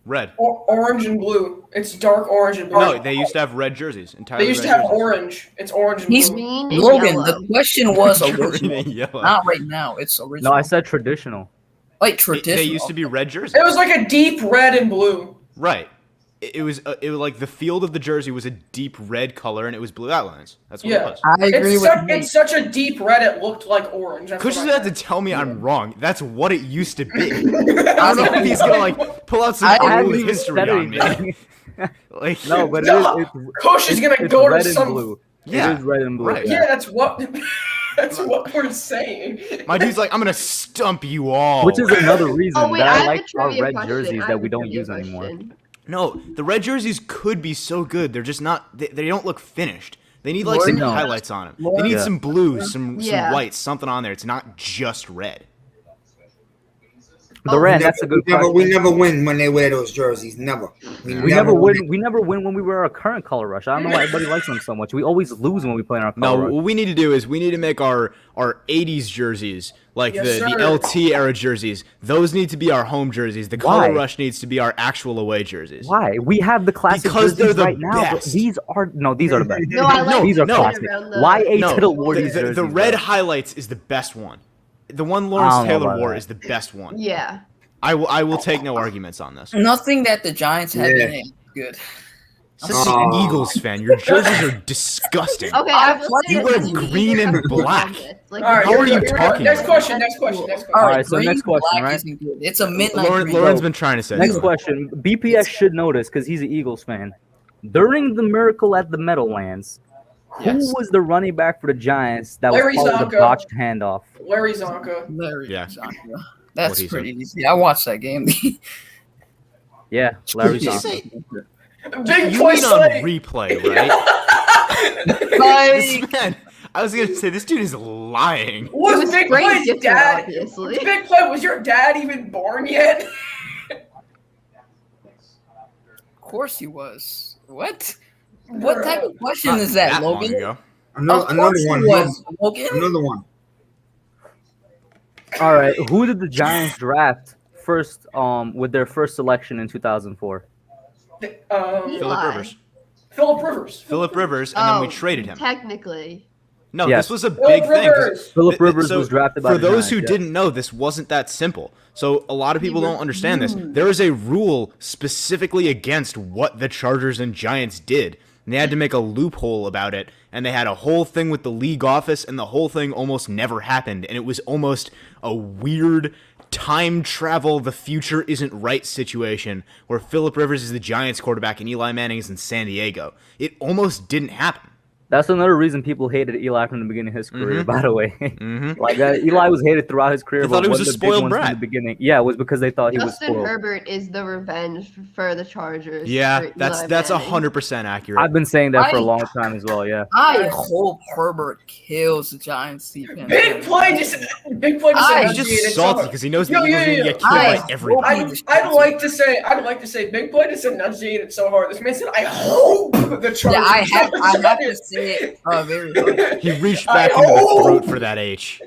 Red. Orange and blue. It's dark orange and blue. No, they used to have red jerseys. Entirely They used to red have jerseys. orange. It's orange and He's blue. Green and Logan, yellow. the question was Green original. and yellow. Not right now. It's original. No, I said traditional. like traditional. They used to be red jerseys. It was like a deep red and blue. Right. It was like the field of the jersey was a deep red color and it was blue outlines. That's what Yeah. it was. I agree It's, with such, me. it's such a deep red it looked like orange. That's Kush what is I about to heard. tell me I'm wrong. That's what it used to be. I don't know if he's gonna like pull out some I old haven't even history said on me. anything. Like No, but No. it's Kush is gonna it's go red to and some. blue. Yeah. It is red and blue. Right. Yeah, that's what. That's what we're saying. my dude's like, I'm gonna stump you all. Which is another reason Oh wait, that I I have like a our trivia red question. jerseys I that have we a don't trivia use anymore. question. No, the red jerseys could be so good. They're just not. They don't look finished. They need like Lord, some no. highlights on them. Lord, They need Yeah. some blues, some Yeah. whites, something on there. It's not just red. The Rand, We that's a good never, question. we never win when they wear those jerseys. Never. We never win. We never win when we wear our current color rush. I don't know why everybody likes them so much. We always lose when we play in our No, color rush. what we need to do is we need to make our 80s jerseys, like Yes, the sir. LT era jerseys. Those need to be our home jerseys. The color Why? rush needs to be our actual away jerseys. Why? We have the classic Because they're jerseys the right now. But best. these are the best. No, I like These are no. classic. around the- Why No, Tittle wore the, these the, jerseys? the red though? highlights is the best one. The one I Lawrence don't know Taylor about wore that. is the best one. Yeah. I will take no arguments on this. Nothing that the Giants have Yeah. in it is good. Such an Eagles fan. Your jerseys are disgusting. Okay, I will say You that wear the green Eagles and have good black. helmets. Like, All right, How are you here we go. talking Next about question. That's Next question. cool. Next question. All right, Alright, so green next question, black right? isn't good. It's a midnight green. Lauren's been trying to say Next something. question. BPS should know this because he's an Eagles fan. During the miracle at the Meadowlands, who Yes. was the running back for the Giants that was Larry part of the Zonka. botched handoff? Larry Zonka. Larry Yeah. Zonka. That's What he pretty easy. I watched that game. Yeah, Larry Did you Zonka. say- Big You play mean on Sonny. replay, right? Like, This man, I was gonna say this dude is lying. Was It was Big great Play's different, dad? obviously. Was Big Play, was your dad even born yet? of course he was. What? What type of question is that, That long Logan? ago. Another, Of another course he one. was, Logan. Another one. All right, who did the Giants draft first? With their first selection in 2004. Philip Eli. Rivers. Philip Rivers. Philip Rivers, and then we Oh, traded him. Technically. No, Yes. this was a Philip big thing. 'cause Rivers. Philip Rivers so was drafted by for the those who Giants, yeah. didn't know, this wasn't that simple. So a lot of people don't understand this. refused. There is a rule specifically against what the Chargers and Giants did. And they had to make a loophole about it, and they had a whole thing with the league office, and the whole thing almost never happened. And it was almost a weird time travel, the future isn't right situation where Philip Rivers is the Giants quarterback and Eli Manning is in San Diego. It almost didn't happen. That's another reason people hated Eli from the beginning of his career. Mhm. By the way, Mm-hmm. like Eli was hated throughout his career. They thought but he was one a of the big spoiled ones from brat. the beginning. Yeah, it was because they thought he was Justin spoiled. Herbert is the revenge for the Chargers. Yeah, for that's Eli that's Manning. 100% accurate. I've been saying that for a I- long time as well. Yeah. I hope Herbert kills the Giants defense. Big Play just He's enunciated just so salty hard. because he knows the Yo, Eagles yeah, are gonna yeah. get killed by everybody. I'd like to say Big Play just enunciated so hard. This man said, "I hope the Chargers." Yeah, I have to say it very hard. He reached I back into the hope. throat for that H.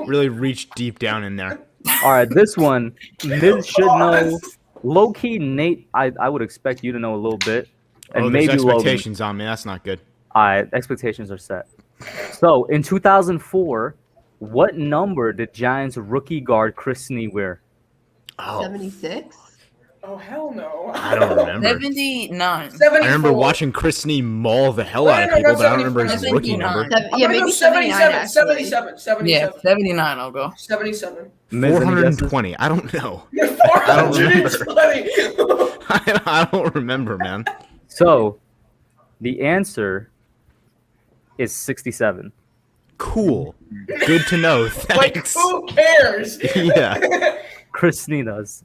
Really reached deep down in there. All right, this one, Niz should know. Pause. Low key, Nate, I would expect you to know a little bit, and Oh, there's maybe Logan. expectations on me. That's not good. All right, expectations are set. So in 2004, what number did Giants rookie guard Chris Snee wear? Oh, 76? Oh hell no! I don't remember. 79. 74. I remember watching Chris Snee maul the hell out of No, people, no, but I don't remember his 75. rookie number. Yeah, I'm gonna maybe go 79, 77, actually. 77, 77, Yeah, 79 I'll go. 77. Miz, any guesses? 420. I don't know. 420. I don't remember, man. So the answer is 67. Cool. Good to know. Like, Thanks. who cares? Yeah. Chris Snee does.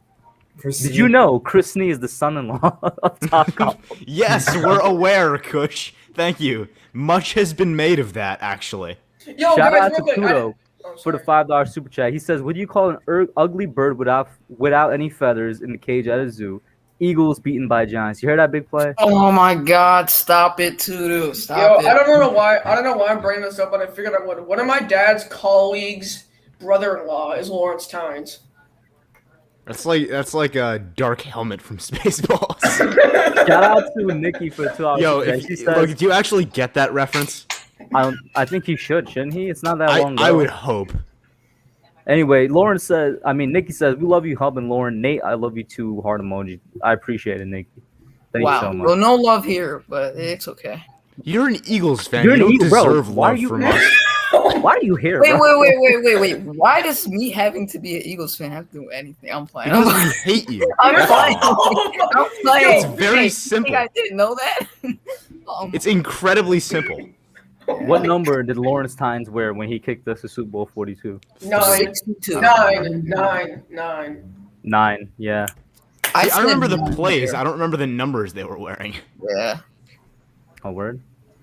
Did you know Chris Snee is the son-in-law of Top Golf? Yes, we're aware, Kush. Thank you. Much has been made of that, actually. Yo, Shout guys, out to real quick, Kudo for the $5 super chat. He says, "What do you call an ugly bird without any feathers in the cage at a zoo? Eagles beaten by Giants." You heard that big play? Oh my God! Stop it, Tudu! Yo, Stop it! I don't know why I'm bringing this up, but I figured I would. One of my dad's colleagues' brother-in-law is Lawrence Tynes. That's like a dark helmet from Spaceballs. Shout out to Nikki for the $2 Yo, super chat. if, She look, says, do you actually get that reference? I think he should, shouldn't he? It's not that long ago. I would hope. Anyway, Nikki says, "We love you, Hub and Lauren. Nate, I love you too." Heart emoji. I appreciate it, Nikki. Thank Wow. you so much. Well, no love here, but it's okay. You're an Eagles fan. You're you an don't Eagle- bro, deserve why are love you- from us. Why are you here? Wait, bro? wait. Why does me having to be an Eagles fan have to do anything? I'm playing. Because we hate you. I'm That's playing. all. I'm playing. It's very Hey, simple. You think I didn't know that? It's incredibly simple. What number did Lawrence Tynes wear when he kicked us to Super Bowl 42? 9, 62. 9. 9. Yeah. I said remember the no plays. here. I don't remember the numbers they were wearing. Yeah. A word.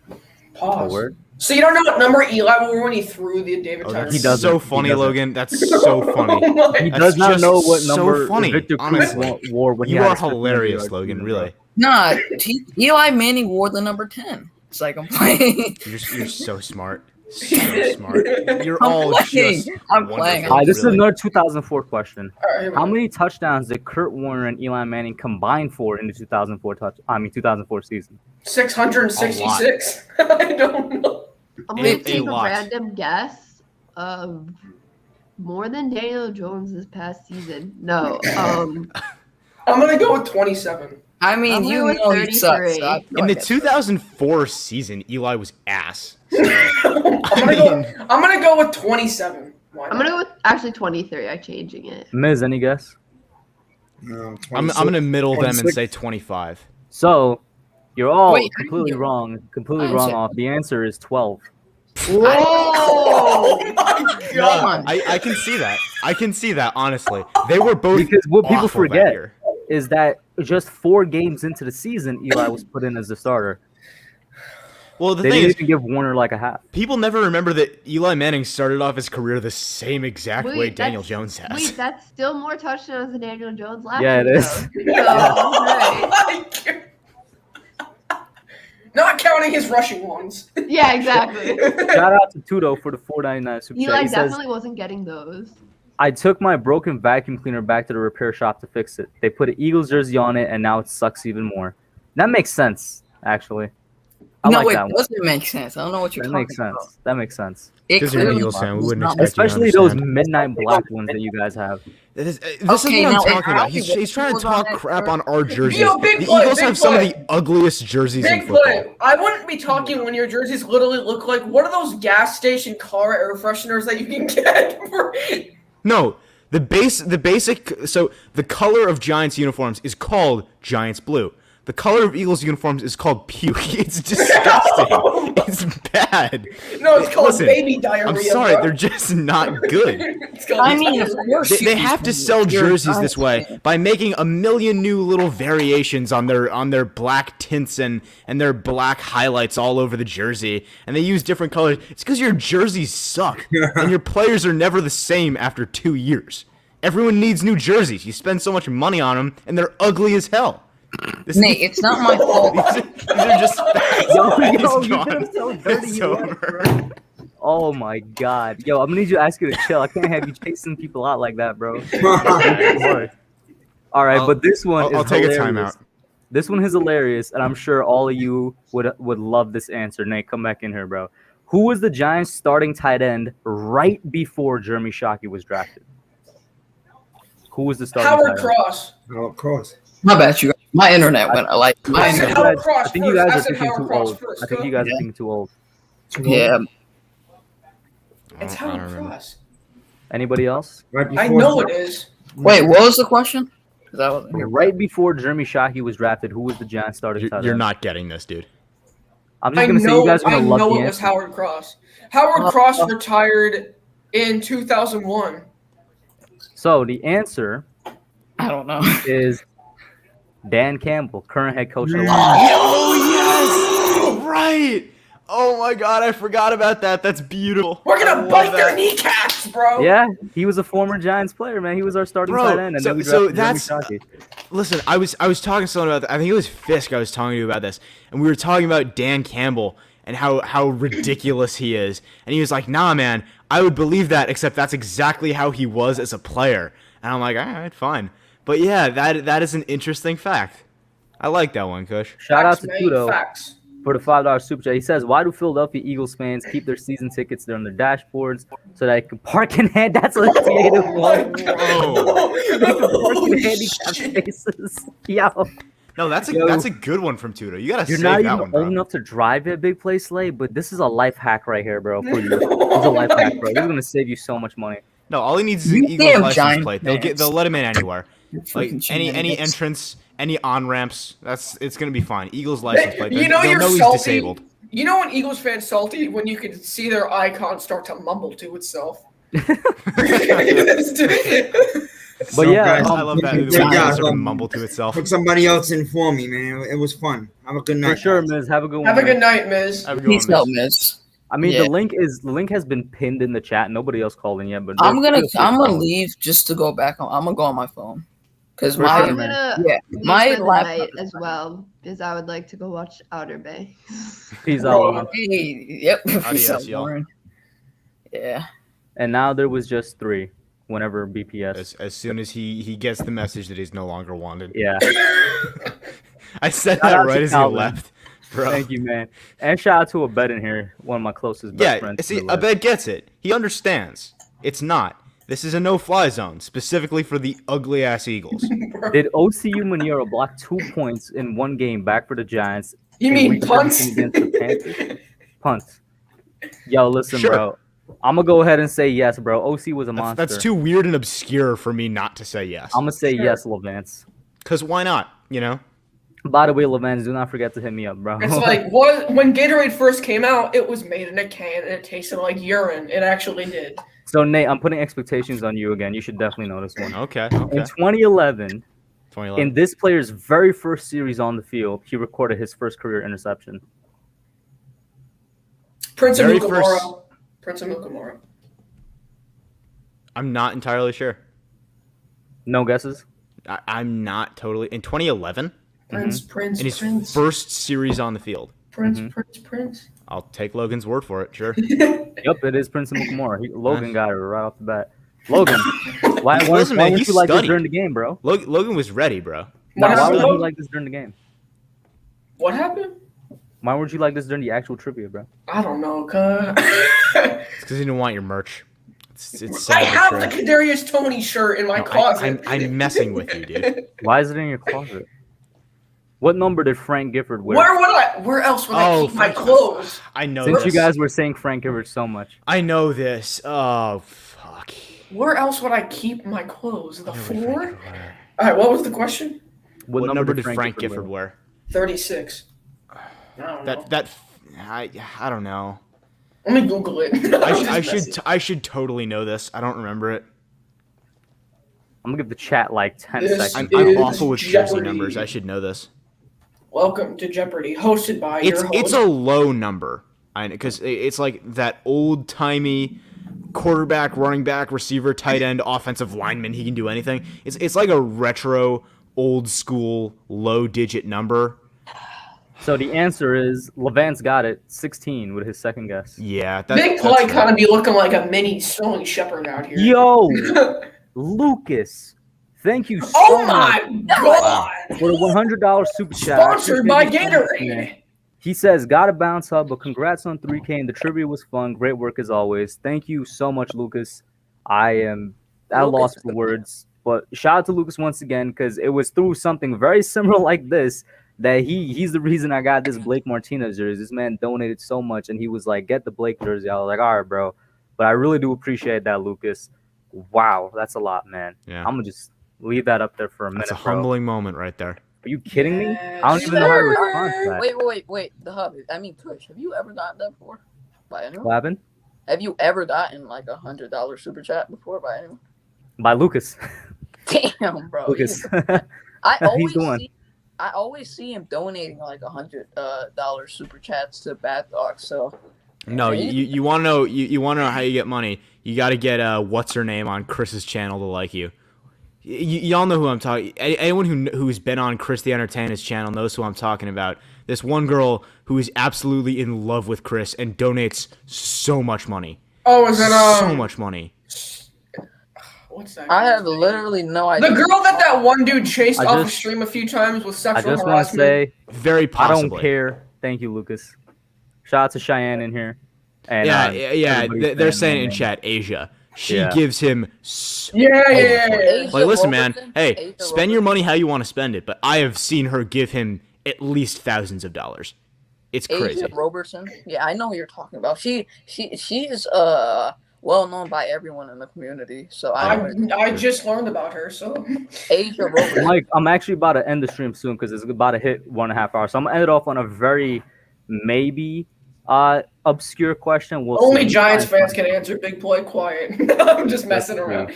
A Pause. word. So you don't know what number Eli wore when he threw the David Oh, Tyree? that's He doesn't. so He funny, doesn't. Logan. That's so funny. Oh my- He That's does not just know what so number funny, Victor Cruz honestly. wore when he You had are his 1500 hilarious, yard Logan. season, bro. Really. Nah, Eli Manning wore the number 10. It's like I'm playing. You're so smart. So smart. You're I'm all playing. just I'm playing. wonderful, All right, this is really. another 2004 question. All right, here we How go. many touchdowns did Kurt Warner and Eli Manning combine for in the 2004 season? 666. I don't know. I'm gonna A take a lot. random guess of more than Daniel Jones this past season. No, I'm gonna go with 27. I mean, I'm you going know with you suck. 33. So I have no In the idea. 2004 season, Eli was ass. I'm gonna go with 27. Why I'm not? gonna go with actually 23. I'm changing it. Miz, any guess? I'm gonna middle them and 26. say 25. So you're all Wait, completely I- wrong. Completely I wrong said- off. The answer is 12. Whoa! Oh my Come god. on. I can see that. I can see that, honestly. They were both Because what people awful that forget year. is that just 4 games into the season, Eli was put in as the starter. Well, the They thing didn't is, even give Warner like a half. people never remember that Eli Manning started off his career the same exact way Wait, Daniel that's- Jones has. Wait, that's still more touchdowns than Daniel Jones last Yeah, year. it is. Though. So, right. Not counting his rushing ones. Yeah, exactly. Shout out to Tudo for the 4.99 super chat. Eli He says, definitely wasn't getting those. I took my broken vacuum cleaner back to the repair shop to fix it. They put an Eagles jersey on it, and now it sucks even more. That makes sense, actually. I No, like wait, that one. doesn't make sense. I don't know what you're That talking makes sense. about. That makes sense. It Because you're an clearly Eagles fan, we was wouldn't not- expect you to Especially those understand. midnight black ones that you guys have. This Okay, is what I'm now, talking if about. Howie He's trying to was on talk that crap shirt- on our jerseys. Yo, big The play, Eagles big have some of play. the ugliest jerseys in Big football. play. I wouldn't be talking when your jerseys literally look like what are those gas station car air fresheners that you can get for No, the basic. So the color of Giants uniforms is called Giants blue. The color of Eagles uniforms is called puke. It's disgusting. It's bad. No, it's called Listen, baby diarrhea. I'm sorry, bro. they're just not good. It's called I mean, of diarrhea. course They you have can to do sell it. You're a jerseys this Giants way fan. by making a million new little variations on their black tints and their black highlights all over the jersey, and they use different colors. It's because your jerseys suck and your players are never the same after 2 years. Everyone needs new jerseys. You spend so much money on them, and they're ugly as hell. Nate, it's not my fault. These are just facts. Yo, It's yo, you gone. did him so dirty, It's you over. Oh my god. Yo, I'm gonna need you to ask you to chill. I can't have you chasing people out like that, bro. All right, but this one is I'll take a hilarious. timeout. This one is hilarious, and I'm sure all of you would love this answer. Nate, come back in here, bro. Who was the Giants' starting tight end right before Jeremy Shockey was drafted? Who was the starting Howard tight end? Cross. Oh, of course. My bad, you guys. My internet went like I my said internet. Howard I Cross think you first. guys I are said thinking Howard too Cross old. first. I think Go you guys Yeah. are thinking too old. Yeah. It's I Howard don't remember. Cross. Anybody else? Right before I know it is. Wait, what was the question? 'Cause I wasn't here. Right before Jeremy Shockey was drafted, who was the Giants' starting tight end? You're not getting this, dude. I'm I just gonna say know, you guys are I gonna love know the it was answer. Howard Cross. Howard Cross retired in 2001. So the answer I don't know. is Dan Campbell, current head coach of the Lions. Oh yes! Right. Oh my god, I forgot about that. That's beautiful. We're I gonna love bite their that. kneecaps, bro. Yeah, he was a former Giants player, man. He was our starting Bro, tight end, and so- then we so drafted that's- Jeremy Shockey. Listen, I was talking to someone about that. I think it was Fisk I was talking to about this, and we were talking about Dan Campbell and how ridiculous he is. And he was like, "Nah, man, I would believe that, except that's exactly how he was as a player." And I'm like, "All right, fine." But yeah, that is an interesting fact. I like that one, Kush. Shout out Facts, to man, Tudo Facts. for the $5 super chat. He says, "Why do Philadelphia Eagles fans keep their season tickets on their dashboards so that they can park in hand?" That's a creative one. Whoa. They can park in Oh, handicap shit. spaces. Yo, No, that's Yo. a good one from Tudo. You gotta you're save not that even one, bro. old enough to drive at Big Play Slay, but this is a life hack right here, bro. For you, this is a life hack, bro. This is gonna save you so much money. No, all he needs is an You Eagles damn license Giant plate. fans. They'll let him in anywhere. Like Freaking any shenanigans. entrance, any on ramps. It's gonna be fine. Eagles license plate. You know They'll you're know he's salty. disabled. You know when Eagles fans salty when you can see their icon start to mumble to itself. But So, yeah, guys, I love that. The way good it job. sort of mumble to itself. Put somebody else in for me, man. It was fun. Have a good night. for sure, guys. Miz. Have a good one. Have a man. good night, Miz. Have a good one, Peace out, Miss. Miss. I mean, Yeah. the link has been pinned in the chat. Nobody else called in yet, but I'm feel free to gonna call. leave just to go back on. I'm gonna go on my phone because For my sure, I'm man. gonna yeah leave my for the laptop. night as well because I would like to go watch Outer Bay. Peace Bro. out, man. Hey, yep. Peace Adios, out, y'all. Lauren. Yeah. And now there was just 3. Whenever BPS. As soon as he gets the message that he's no longer wanted. Yeah. I said Shout that out to right as he Calvin. left, bro. Thank you, man. And shout out to Abed in here, one of my closest best Yeah, friends. see, in the life. Abed gets it. He understands. It's not. This is a no-fly zone, specifically for the ugly-ass Eagles. Did OCU Manero block 2 points in one game back for the Giants? You in mean week punts? 17 against the Panthers? Punts. Yo, listen, Sure. bro. I'm gonna go ahead and say yes, bro. OC was a monster. That's too weird and obscure for me not to say yes. I'm gonna say Sure. yes, Levance. Because why not, you know? By the way, Levance, do not forget to hit me up, bro. It's like when Gatorade first came out, it was made in a can and it tasted like urine. It actually did. So, Nate, I'm putting expectations on you again. You should definitely know this one. Okay. In 2011, 2011. in this player's very first series on the field, he recorded his first career interception. Prince of Very Mukamura. first- Prince of Mukamura. I'm not entirely sure. No guesses? I'm not totally... In 2011? Prince, Prince, In his Prince, first series on the field. Prince, Mhm. Prince, Prince. I'll take Logan's word for it, sure. Yep, it is Prince of Mukamura. Logan got it right off the bat. Logan, why Listen, man, wouldn't he you like this studied. during the game, bro? Logan was ready, bro. No, What why wouldn't you happened? like this during the game? What happened? Why would you like this during the actual trivia, bro? I don't know, cuz. It's because he didn't want your merch. It's I sad, have but the true. Kadarius Toney shirt in my No, closet. I'm messing with you, dude. Why is it in your closet? What number did Frank Gifford wear? Where else would I keep my Frank- clothes? I know Since this. you guys were saying Frank Gifford so much. I know this. Oh, fuck. Where else would I keep my clothes? The Where would floor? Frank Gifford wear? Alright, what was the question? What number did Frank Gifford wear? 36. I don't know. I don't know. Let me Google it. I should totally know this. I don't remember it. I'm gonna give the chat like 10 This seconds. I'm is awful with jersey Jeopardy. numbers. I should know this. Welcome to Jeopardy, hosted by your host. It's a low number. Because it's like that old timey quarterback, running back, receiver, tight end, offensive lineman. He can do anything. It's like a retro, old school, low digit number. So the answer is Levance got it 16 with his second guess. Yeah, Big Play kind of be looking like a mini Sterling Shepard out here. Yo, Lucas, thank you so Oh much my god! for the $100 super chat. I Sponsored by appreciate it so much, man. Gatorade. He says, "Gotta bounce, Hub, but congrats on 3K and the trivia was fun. Great work as always. Thank you so much, Lucas. I am at a loss for words, but shout out to Lucas once again because it was through something very similar like this that he's the reason I got this Blake Martinez jersey. This man donated so much, and he was like, "Get the Blake jersey." I was like, "All right, bro," but I really do appreciate that, Lucas. Wow, that's a lot, man. Yeah. I'm gonna just leave that up there for a minute, That's a bro. humbling moment right there. Are you kidding me? I don't even know how to respond to that. Wait. The hub. I mean, Kush, have you ever gotten that before? By anyone? What happened? Have you ever gotten like $100 super chat before by anyone? By Lucas. Damn, bro. Lucas. I He's always the one. I always see him donating like $100 super chats to Bad Dogs. So No, you want to know you want to know how you get money. You got to get what's her name on Chris's channel to like you. Y'all know who I'm talking. Anyone who's been on Chris the Entertainer's channel knows who I'm talking about. This one girl who is absolutely in love with Chris and donates so much money. Oh, is that so much money? What's that? I girl's have name? literally no idea. The girl that one dude chased I off the just- stream a few times with I sexual just want to harassment. say Very I possibly. don't care. Thank you, Lucas. Shout out to Cheyenne in here. And, Yeah. everybody's They're fan, saying it in man. chat, Asia. She Yeah. gives him so Yeah. much money. Asia Like, listen, man. Robertson? Hey, Asia spend your Robertson? money how you want to spend it, but I have seen her give him at least thousands of dollars. It's crazy. Asia Robertson. Yeah, I know who you're talking about. She is well known by everyone in the community. So I just learned about her, so Asia Robertson. Mike, I'm actually about to end the stream soon because it's about to hit 1.5 hours. So I'm gonna end it off on a very maybe obscure question. We'll only see. Giants fans can answer. Big Play, quiet. I'm just messing around.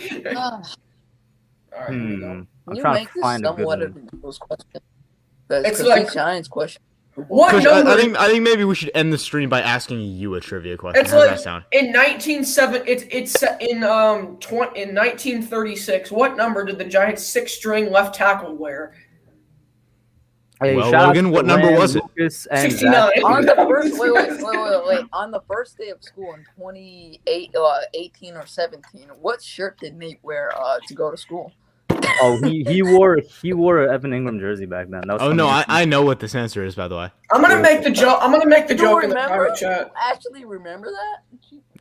All right, here we go. I'm Can you trying make to this find a good somewhat of one. an Eagles question? It's Because like- the Giants question. What Kush, number? I think maybe we should end the stream by asking you a trivia question. It's How's like that sound? in 1936. What number did the Giants' sixth-string left tackle wear? Hey, Well, shout out Logan, to what number Duran, was it? Lucas, and 69. Zach. On the first wait. On the first day of school in 18 or 17, what shirt did Nate wear to go to school? Oh, he wore an Evan Ingram jersey back then. That was Oh some no, years I know what this answer is, by the way. I'm gonna make the joke. I'm gonna make the You joke in the remember? private chat. Actually, remember that?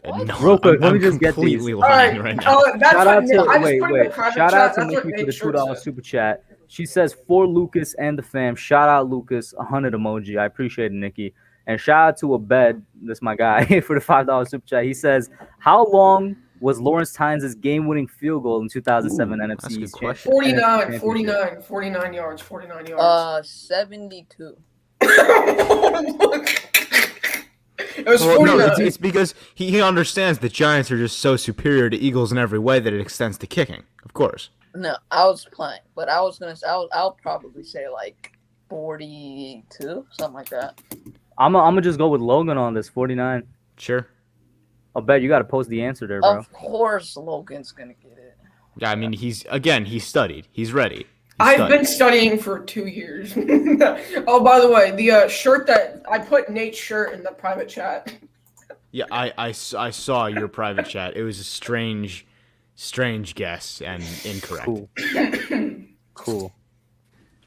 What? No, Real quick, let me I'm just get completely these. lying All right right. now. That's Shout what out Nate, to I just put in the private shout chat. out to That's what Nikki for Nate the shirt $2 said. super chat. She says for Lucas and the fam. Shout out Lucas, 100 emoji. I appreciate it, Nikki. And shout out to Abed, that's my guy, for the $5 super chat. He says, how long was Lawrence Tynes' game-winning field goal in 2007 Ooh, that's a NFC good question. 49 yards. 72. It was Well, 49. no, it's because he understands the Giants are just so superior to Eagles in every way that it extends to kicking. Of course. No, I was playing, but I was gonna say I'll probably say like 42, something like that. I'm gonna just go with Logan on this, 49. Sure. Abed, you got to post the answer there, bro. Of course, Logan's gonna get it. Yeah, I mean, he studied. He's ready. I've been studying for 2 years. Oh, by the way, the shirt that I put Nate's shirt in the private chat. Yeah, I saw your private chat. It was a strange guess and incorrect. Cool. Cool.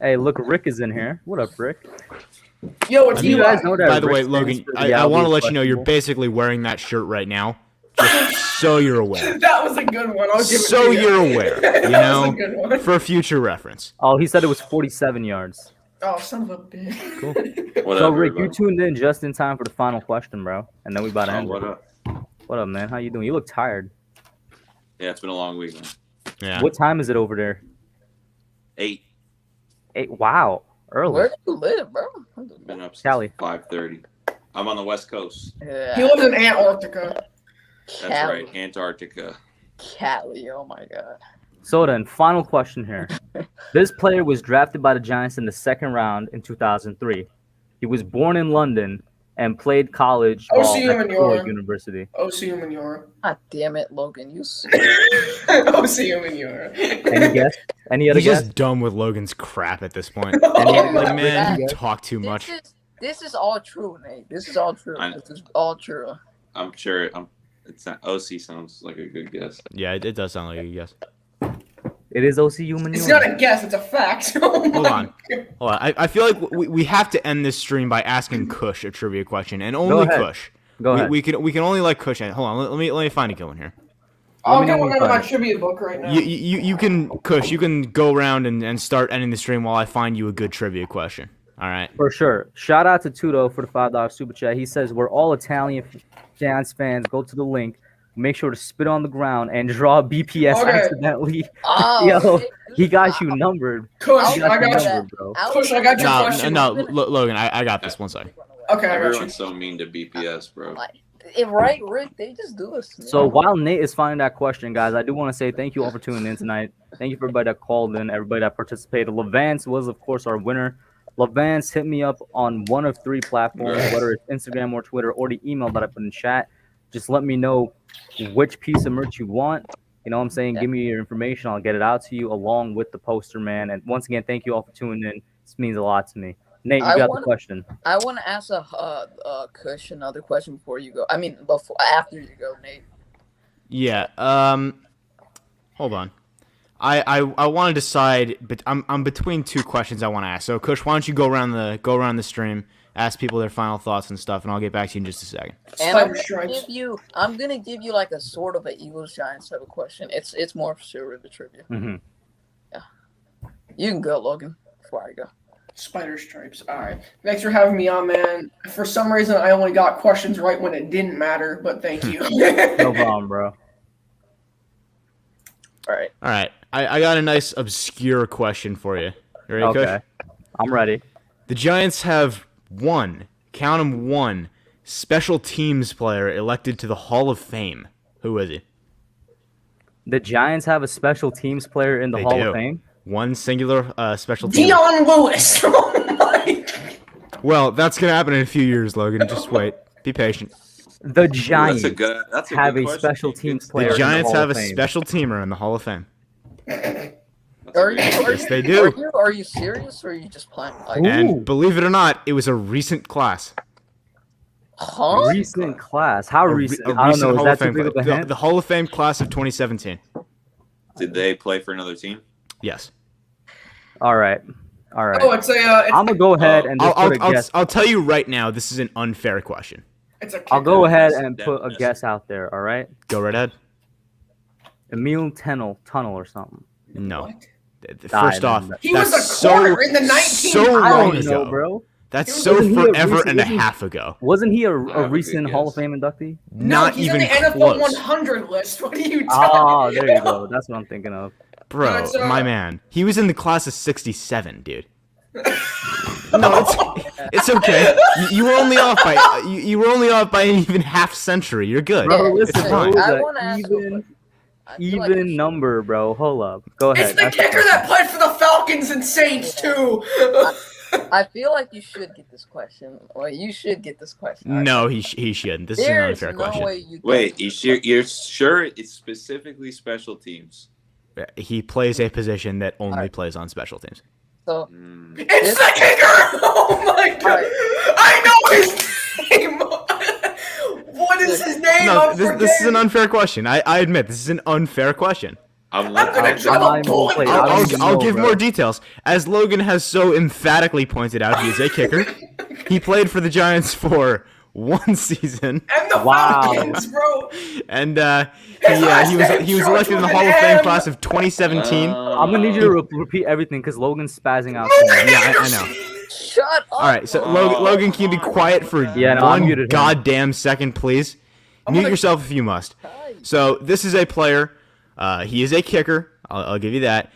Hey, look, Rick is in here. What up, Rick? Yo, it's Do you Eli. guys know that? By the way, Rick Logan, stands for the I want to Albie let you know you're Questionable? basically wearing that shirt right now, just so you're aware. That was a good one. I'll give it So to you. you're aware, That you was a know, good one. for future reference. Oh, he said it was 47 yards. Oh, son of a bitch. Cool. What So, up, Rick, you everybody? tuned in just in time for the final question, bro. And then we about to Oh, end what it. up? What up, man? How you doing? You look tired. Yeah, it's been a long week, man. Yeah. What time is it over there? 8. 8. Wow. Early. Where do you live, bro? Been up since Cali. 5:30. I'm on the West Coast. He Yeah, lives in Antarctica. That's Cali. right, Antarctica. Cali. Oh my god. So then, final question here. This player was drafted by the Giants in the second round in 2003. He was born in London and played college ball OCU at Manure. Troy University. OCU Manure. God damn it, Logan. You. OCU Manure. Any guess? Any other He's guess? just done with Logan's crap at this point. Oh, Like, man, that- you talk too much. This is all true, Nate. This is all true. I- This is all true. I'm sure. It's not, OC sounds like a good guess. Yeah, it does sound like a guess. It is OCU Manure. It's not a guess, it's a fact. Oh Hold my on. God. Hold on. I feel like we have to end this stream by asking Kush a trivia question, and only ahead. Kush. Go ahead. We can only let Kush end. Hold on. Let me find a good one here. I'll me get know one when out of you my find it. trivia book right now. You can Kush. You can go around and start ending the stream while I find you a good trivia question. All right. For sure. Shout out to Tudo for the $5 super chat. He says, we're all Italian Giants fans. Go to the link. Make sure to spit on the ground and draw BPS Okay. accidentally. Oh, Yo, Nate, he got you numbered. Kush, He I'll I got you got you. numbered, bro. Kush, I got your question. No, Logan, I got this. One second. Okay, I got you. Everyone's so mean to BPS, bro. Right, Rick? They just do this. to me. So while Nate is finding that question, guys, I do want to say thank you all for tuning in tonight. Thank you for everybody that called in, everybody that participated. Levance was, of course, our winner. Levance, hit me up on one of 3 platforms, whether it's Instagram or Twitter or the email that I put in chat. Just let me know which piece of merch you want. You know what I'm saying? Yeah. Give me your information. I'll get it out to you along with the poster, man. And once again, thank you all for tuning in. This means a lot to me. Nate, you I got the wanna- question. I want to ask Kush another question before you go. I mean, after you go, Nate. Yeah. Hold on. I want to decide, but I'm between 2 questions I want to ask. So, Kush, why don't you go around the stream, ask people their final thoughts and stuff, and I'll get back to you in just a second. And I'm Spider gonna stripes. I'm gonna give you like a sort of a Eagles Giants type of question. It's more sure of the trivia. Mm-hmm. You can go, Logan, before I go. Spider stripes. All right. Thanks for having me on, man. For some reason, I only got questions right when it didn't matter, but thank you. No problem, bro. All right. All right. I got a nice obscure question for you. You ready, Kush? Okay. I'm ready. The Giants have count 'em, one special teams player elected to the Hall of Fame. Who is he? The Giants have a special teams player in the They Hall do. of Fame. One singular special team. Dion Lewis. Oh my. Well, that's gonna happen in a few years, Logan. Just wait. Be patient. The Ooh, Giants that's a have good a question. special Good teams stuff. player The in the Giants Hall have a of Fame. special teamer in the Hall of Fame. That's Are a you, good are, Yes, you, they do. are you serious or are you just playing? Like, Ooh. And believe it or not, it was a recent class. huh? Recent class. How A recent? a I don't recent know. Is Hall that of too Fame big of a class. hint? The Hall of Fame class of 2017. Did they play for another team? Yes. All right. All right. Oh, it's a. It's I'm gonna go ahead and just I'll, put a I'll, guess. I'll tell you right now, this is an unfair question. It's a. I'll go kicker. ahead Definition, and put a definition. guess out there. All right. Go right ahead. Emil Tunnel or something. No. What? First Nah, off, He was that's a corner so, in the 19. so I long don't know, ago. bro. That's He so wasn't he a forever recent- and a wasn't- half ago. Wasn't he I have a a recent good Hall of guess. Fame inductee? No, Not he's even on the NFL close. 100 list. What are you talking Oh, there you about? go. That's what I'm thinking of. Bro, That's, my man. He was in the class of 67, dude. No, it's okay. You were only off by you were only off by an even half century. You're good. Bro, Yeah, listen, it's hey, fine. bro, I it's wanna an ask you a even, question. I feel like you even should- number, bro. Hold up. Go ahead. It's the Ask the kicker question. that played for the Falcons and Saints too. I feel like you should get this question. Or you should get this question. No, he shouldn't. This is an There's unfair no question. way you Wait, don't. you're sure it's specifically special teams? He plays a position that only Alright. plays on special teams. So Hmm. It's the kicker! Oh my god! Alright. I know his name! What is his name? No, I'm this is an forgetting. unfair question. I admit this is an unfair question. I'm I'm looking gonna at try I'm not to even pull gonna play. it. I don't I'll even I'll know, give bro. more details. As Logan has so emphatically pointed out, he is a kicker. He played for the Giants for one season, And the Wow. Falcons, bro. and His last he name was elected in the starts Hall with of an Fame M. class of 2017. I'm gonna need you to repeat everything because Logan's spazzing out. No, too much. Yeah, I know. Shut up. All right, so Oh, Logan, can you be come on, quiet what for the Yeah, no, I one muted him. goddamn second, please? Mute gonna- yourself if you must. So this is a player. He is a kicker. I'll give you that.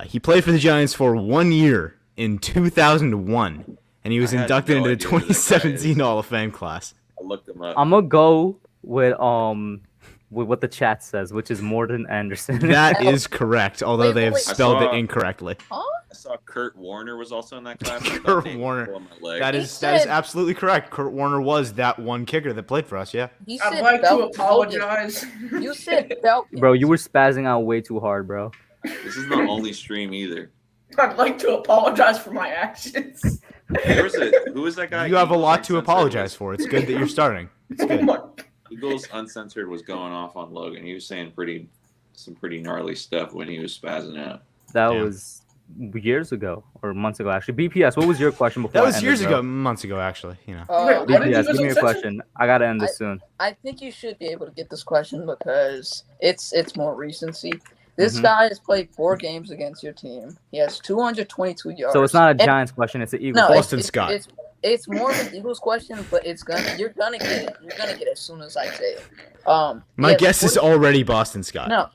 He played for the Giants for 1 year in 2001, and he was I had inducted no into the idea who that guy 2017 is. Hall of Fame class. I looked them up. I'm gonna go with what the chat says, which is Morton Anderson. That is correct, although Wait, they have wait. spelled I it saw- incorrectly. Huh? I saw Kurt Warner was also in that class. I thought Kurt Nate was Warner. pulling my leg. That He is said- absolutely correct. Kurt Warner was that one kicker that played for us. Yeah. He I'd said like to Falcons. apologize. You said Falcons. Bro, you were spazzing out way too hard, bro. This is the only stream either. I'd like to apologize for my actions. Who was that guy? You have a Eagles lot to Uncensored apologize was- for. It's good that you're starting. It's Oh good. my- Eagles Uncensored was going off on Logan. He was saying some pretty gnarly stuff when he was spazzing out. That Damn. was years ago or months ago, actually. BPS, what was your question before? That I was ended, years bro? ago, months ago, actually. You know. Wait, what did you BPS, just give me a say? question. I gotta end this soon. I think you should be able to get this question because it's more recency. This Mhm. guy has played 4 games against your team. He has 222 yards. So it's not a And- Giants question; it's an Eagles. No, question. Boston Scott. It's more of an Eagles question, but you're gonna get it. You're gonna get it as soon as I say it. My he has guess is 40 already Boston Scott. No.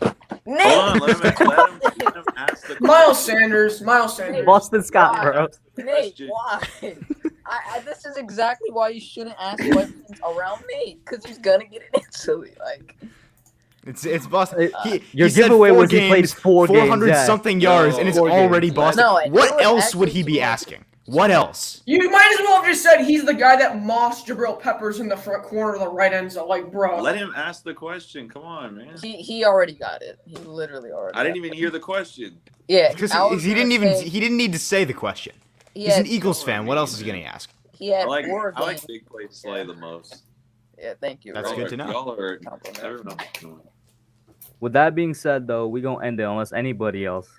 Hold on, let him ask the Miles Sanders. Miles Sanders. Boston Scott, bro. Nate, question. why? This is exactly why you shouldn't ask questions around me, because he's gonna get it instantly. Like, It's Boston. Your he said giveaway 4 was he played games, 4 games, 400 yeah. something yards, and it's 4 already games. Boston. No, it What was else would actually he be 200. asking? What else? You might as well have just said he's the guy that mossed Jabril Peppers in the front corner of the right end zone. Like, bro. Let him ask the question. Come on, man. he already got it. He literally already. I didn't got even it. hear the question. Yeah, Because I was he gonna didn't say he didn't need to say the question. he He's had- an Eagles fan. What else is he gonna ask? He had I like 4 I like games. big play Slay the most. Yeah, thank you. That's Y'all good are- to know. Y'all are Compliment. everyone. With that being said, though, we gonna end it unless anybody else,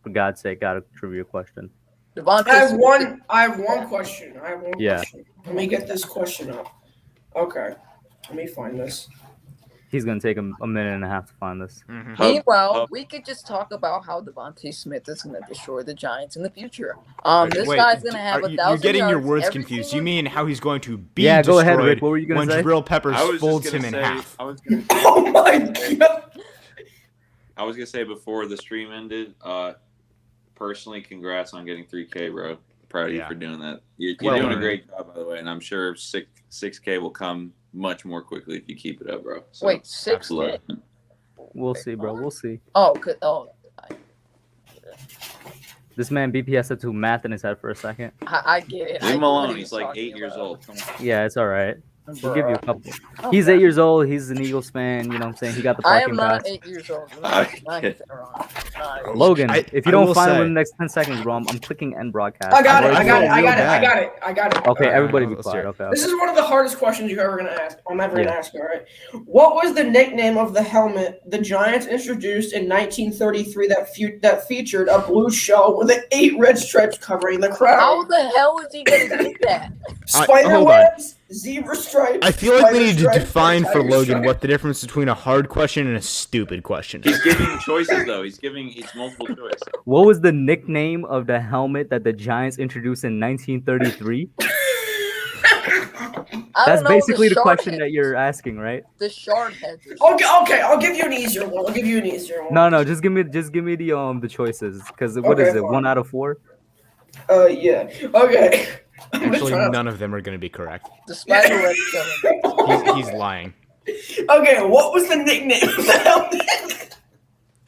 for God's sake, got a trivia question. Devontae I have Smith- one. I have one question. Yeah. Question. Let me get this question up. Okay. Let me find this. He's gonna take him a minute and a half to find this. Meanwhile, we could just talk about how Devontae Smith is going to destroy the Giants in the future. This Wait, guy's going to have 1,000 You're getting your yards words every confused. single- You mean how he's going to be Yeah, go ahead, destroyed Rick. What were you gonna when say? Jabril Peppers I was folds just him gonna in say, half? Oh my god. I was gonna say before the stream ended, personally, congrats on getting 3K, bro. Proud of you Yeah. for doing that. You're Well doing a done. great job, by the way, and I'm sure 6K will come much more quickly if you keep it up, bro. So, Wait, 6K? absolutely. We'll see, bro. We'll see. Oh, good. Oh, This man BPS said to math in his head for a second. I get it. Leave I him know what alone. he He's was like talking 8 years about. old. Come on. Yeah, it's all right. We'll give you a Bruh. couple. Oh, He's God. 8 years old. He's an Eagles fan. You know what I'm saying? He got the I parking am not pass. 8 years old. Okay. Logan, if you I don't will find it say- within the next 10 seconds, bro, I'm clicking end broadcast. I got it. Bro, I it's got it. going I real got it. I bad. got it. I got it. Okay, everybody be let's hear quiet. it. Okay. This is one of the hardest questions you're ever gonna ask. I'm ever gonna ask you. All right. What was the nickname of the helmet the Giants introduced in 1933 that featured a blue shell with 8 red stripes covering the How crown? the hell is he gonna get that? Spider hold on. webs, zebra stripes. I feel like we spider need to stripes, define and for tiger Logan stripes. what the difference between a hard question and a stupid question is. He's giving choices though. It's multiple choice. What was the nickname of the helmet that the Giants introduced in 1933? That's basically the question that you're asking, right? The shard heads. Okay, I'll give you an easier one. No, just give me the choices. Because what is Okay, it? fine. 1 out of 4? Yeah. Okay. Actually, none of them are going to be correct. The spider web shell. He's lying. Okay, what was the nickname of the helmet?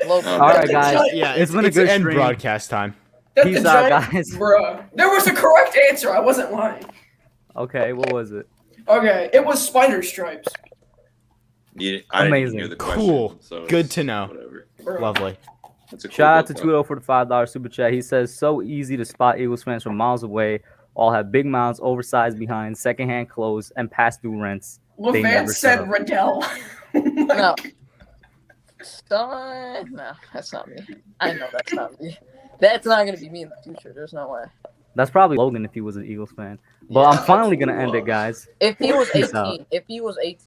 Logan. All right, guys. Yeah, It's been a good end stream. broadcast time. That Peace the out, Giants- guys. Bruh. There was a correct answer. I wasn't lying. Okay, what was it? Okay, it was spider stripes. I Amazing. didn't hear the question, Cool. so Good it's to know. Whatever. Bruh. Lovely. That's a cool Shout out to book, Tudo for the $5 super chat. He says, so easy to spot Eagles fans from miles away. All have big mouths, oversized behind, secondhand clothes, and past due rents. They Levant never said shut up. Riddell. No. Son, no, that's not me. I know that's not me. That's not gonna be me in the future. There's no way. That's probably Logan if he was an Eagles fan. But I'm finally gonna end it, guys. If he was Peace out. 18, if he was 18,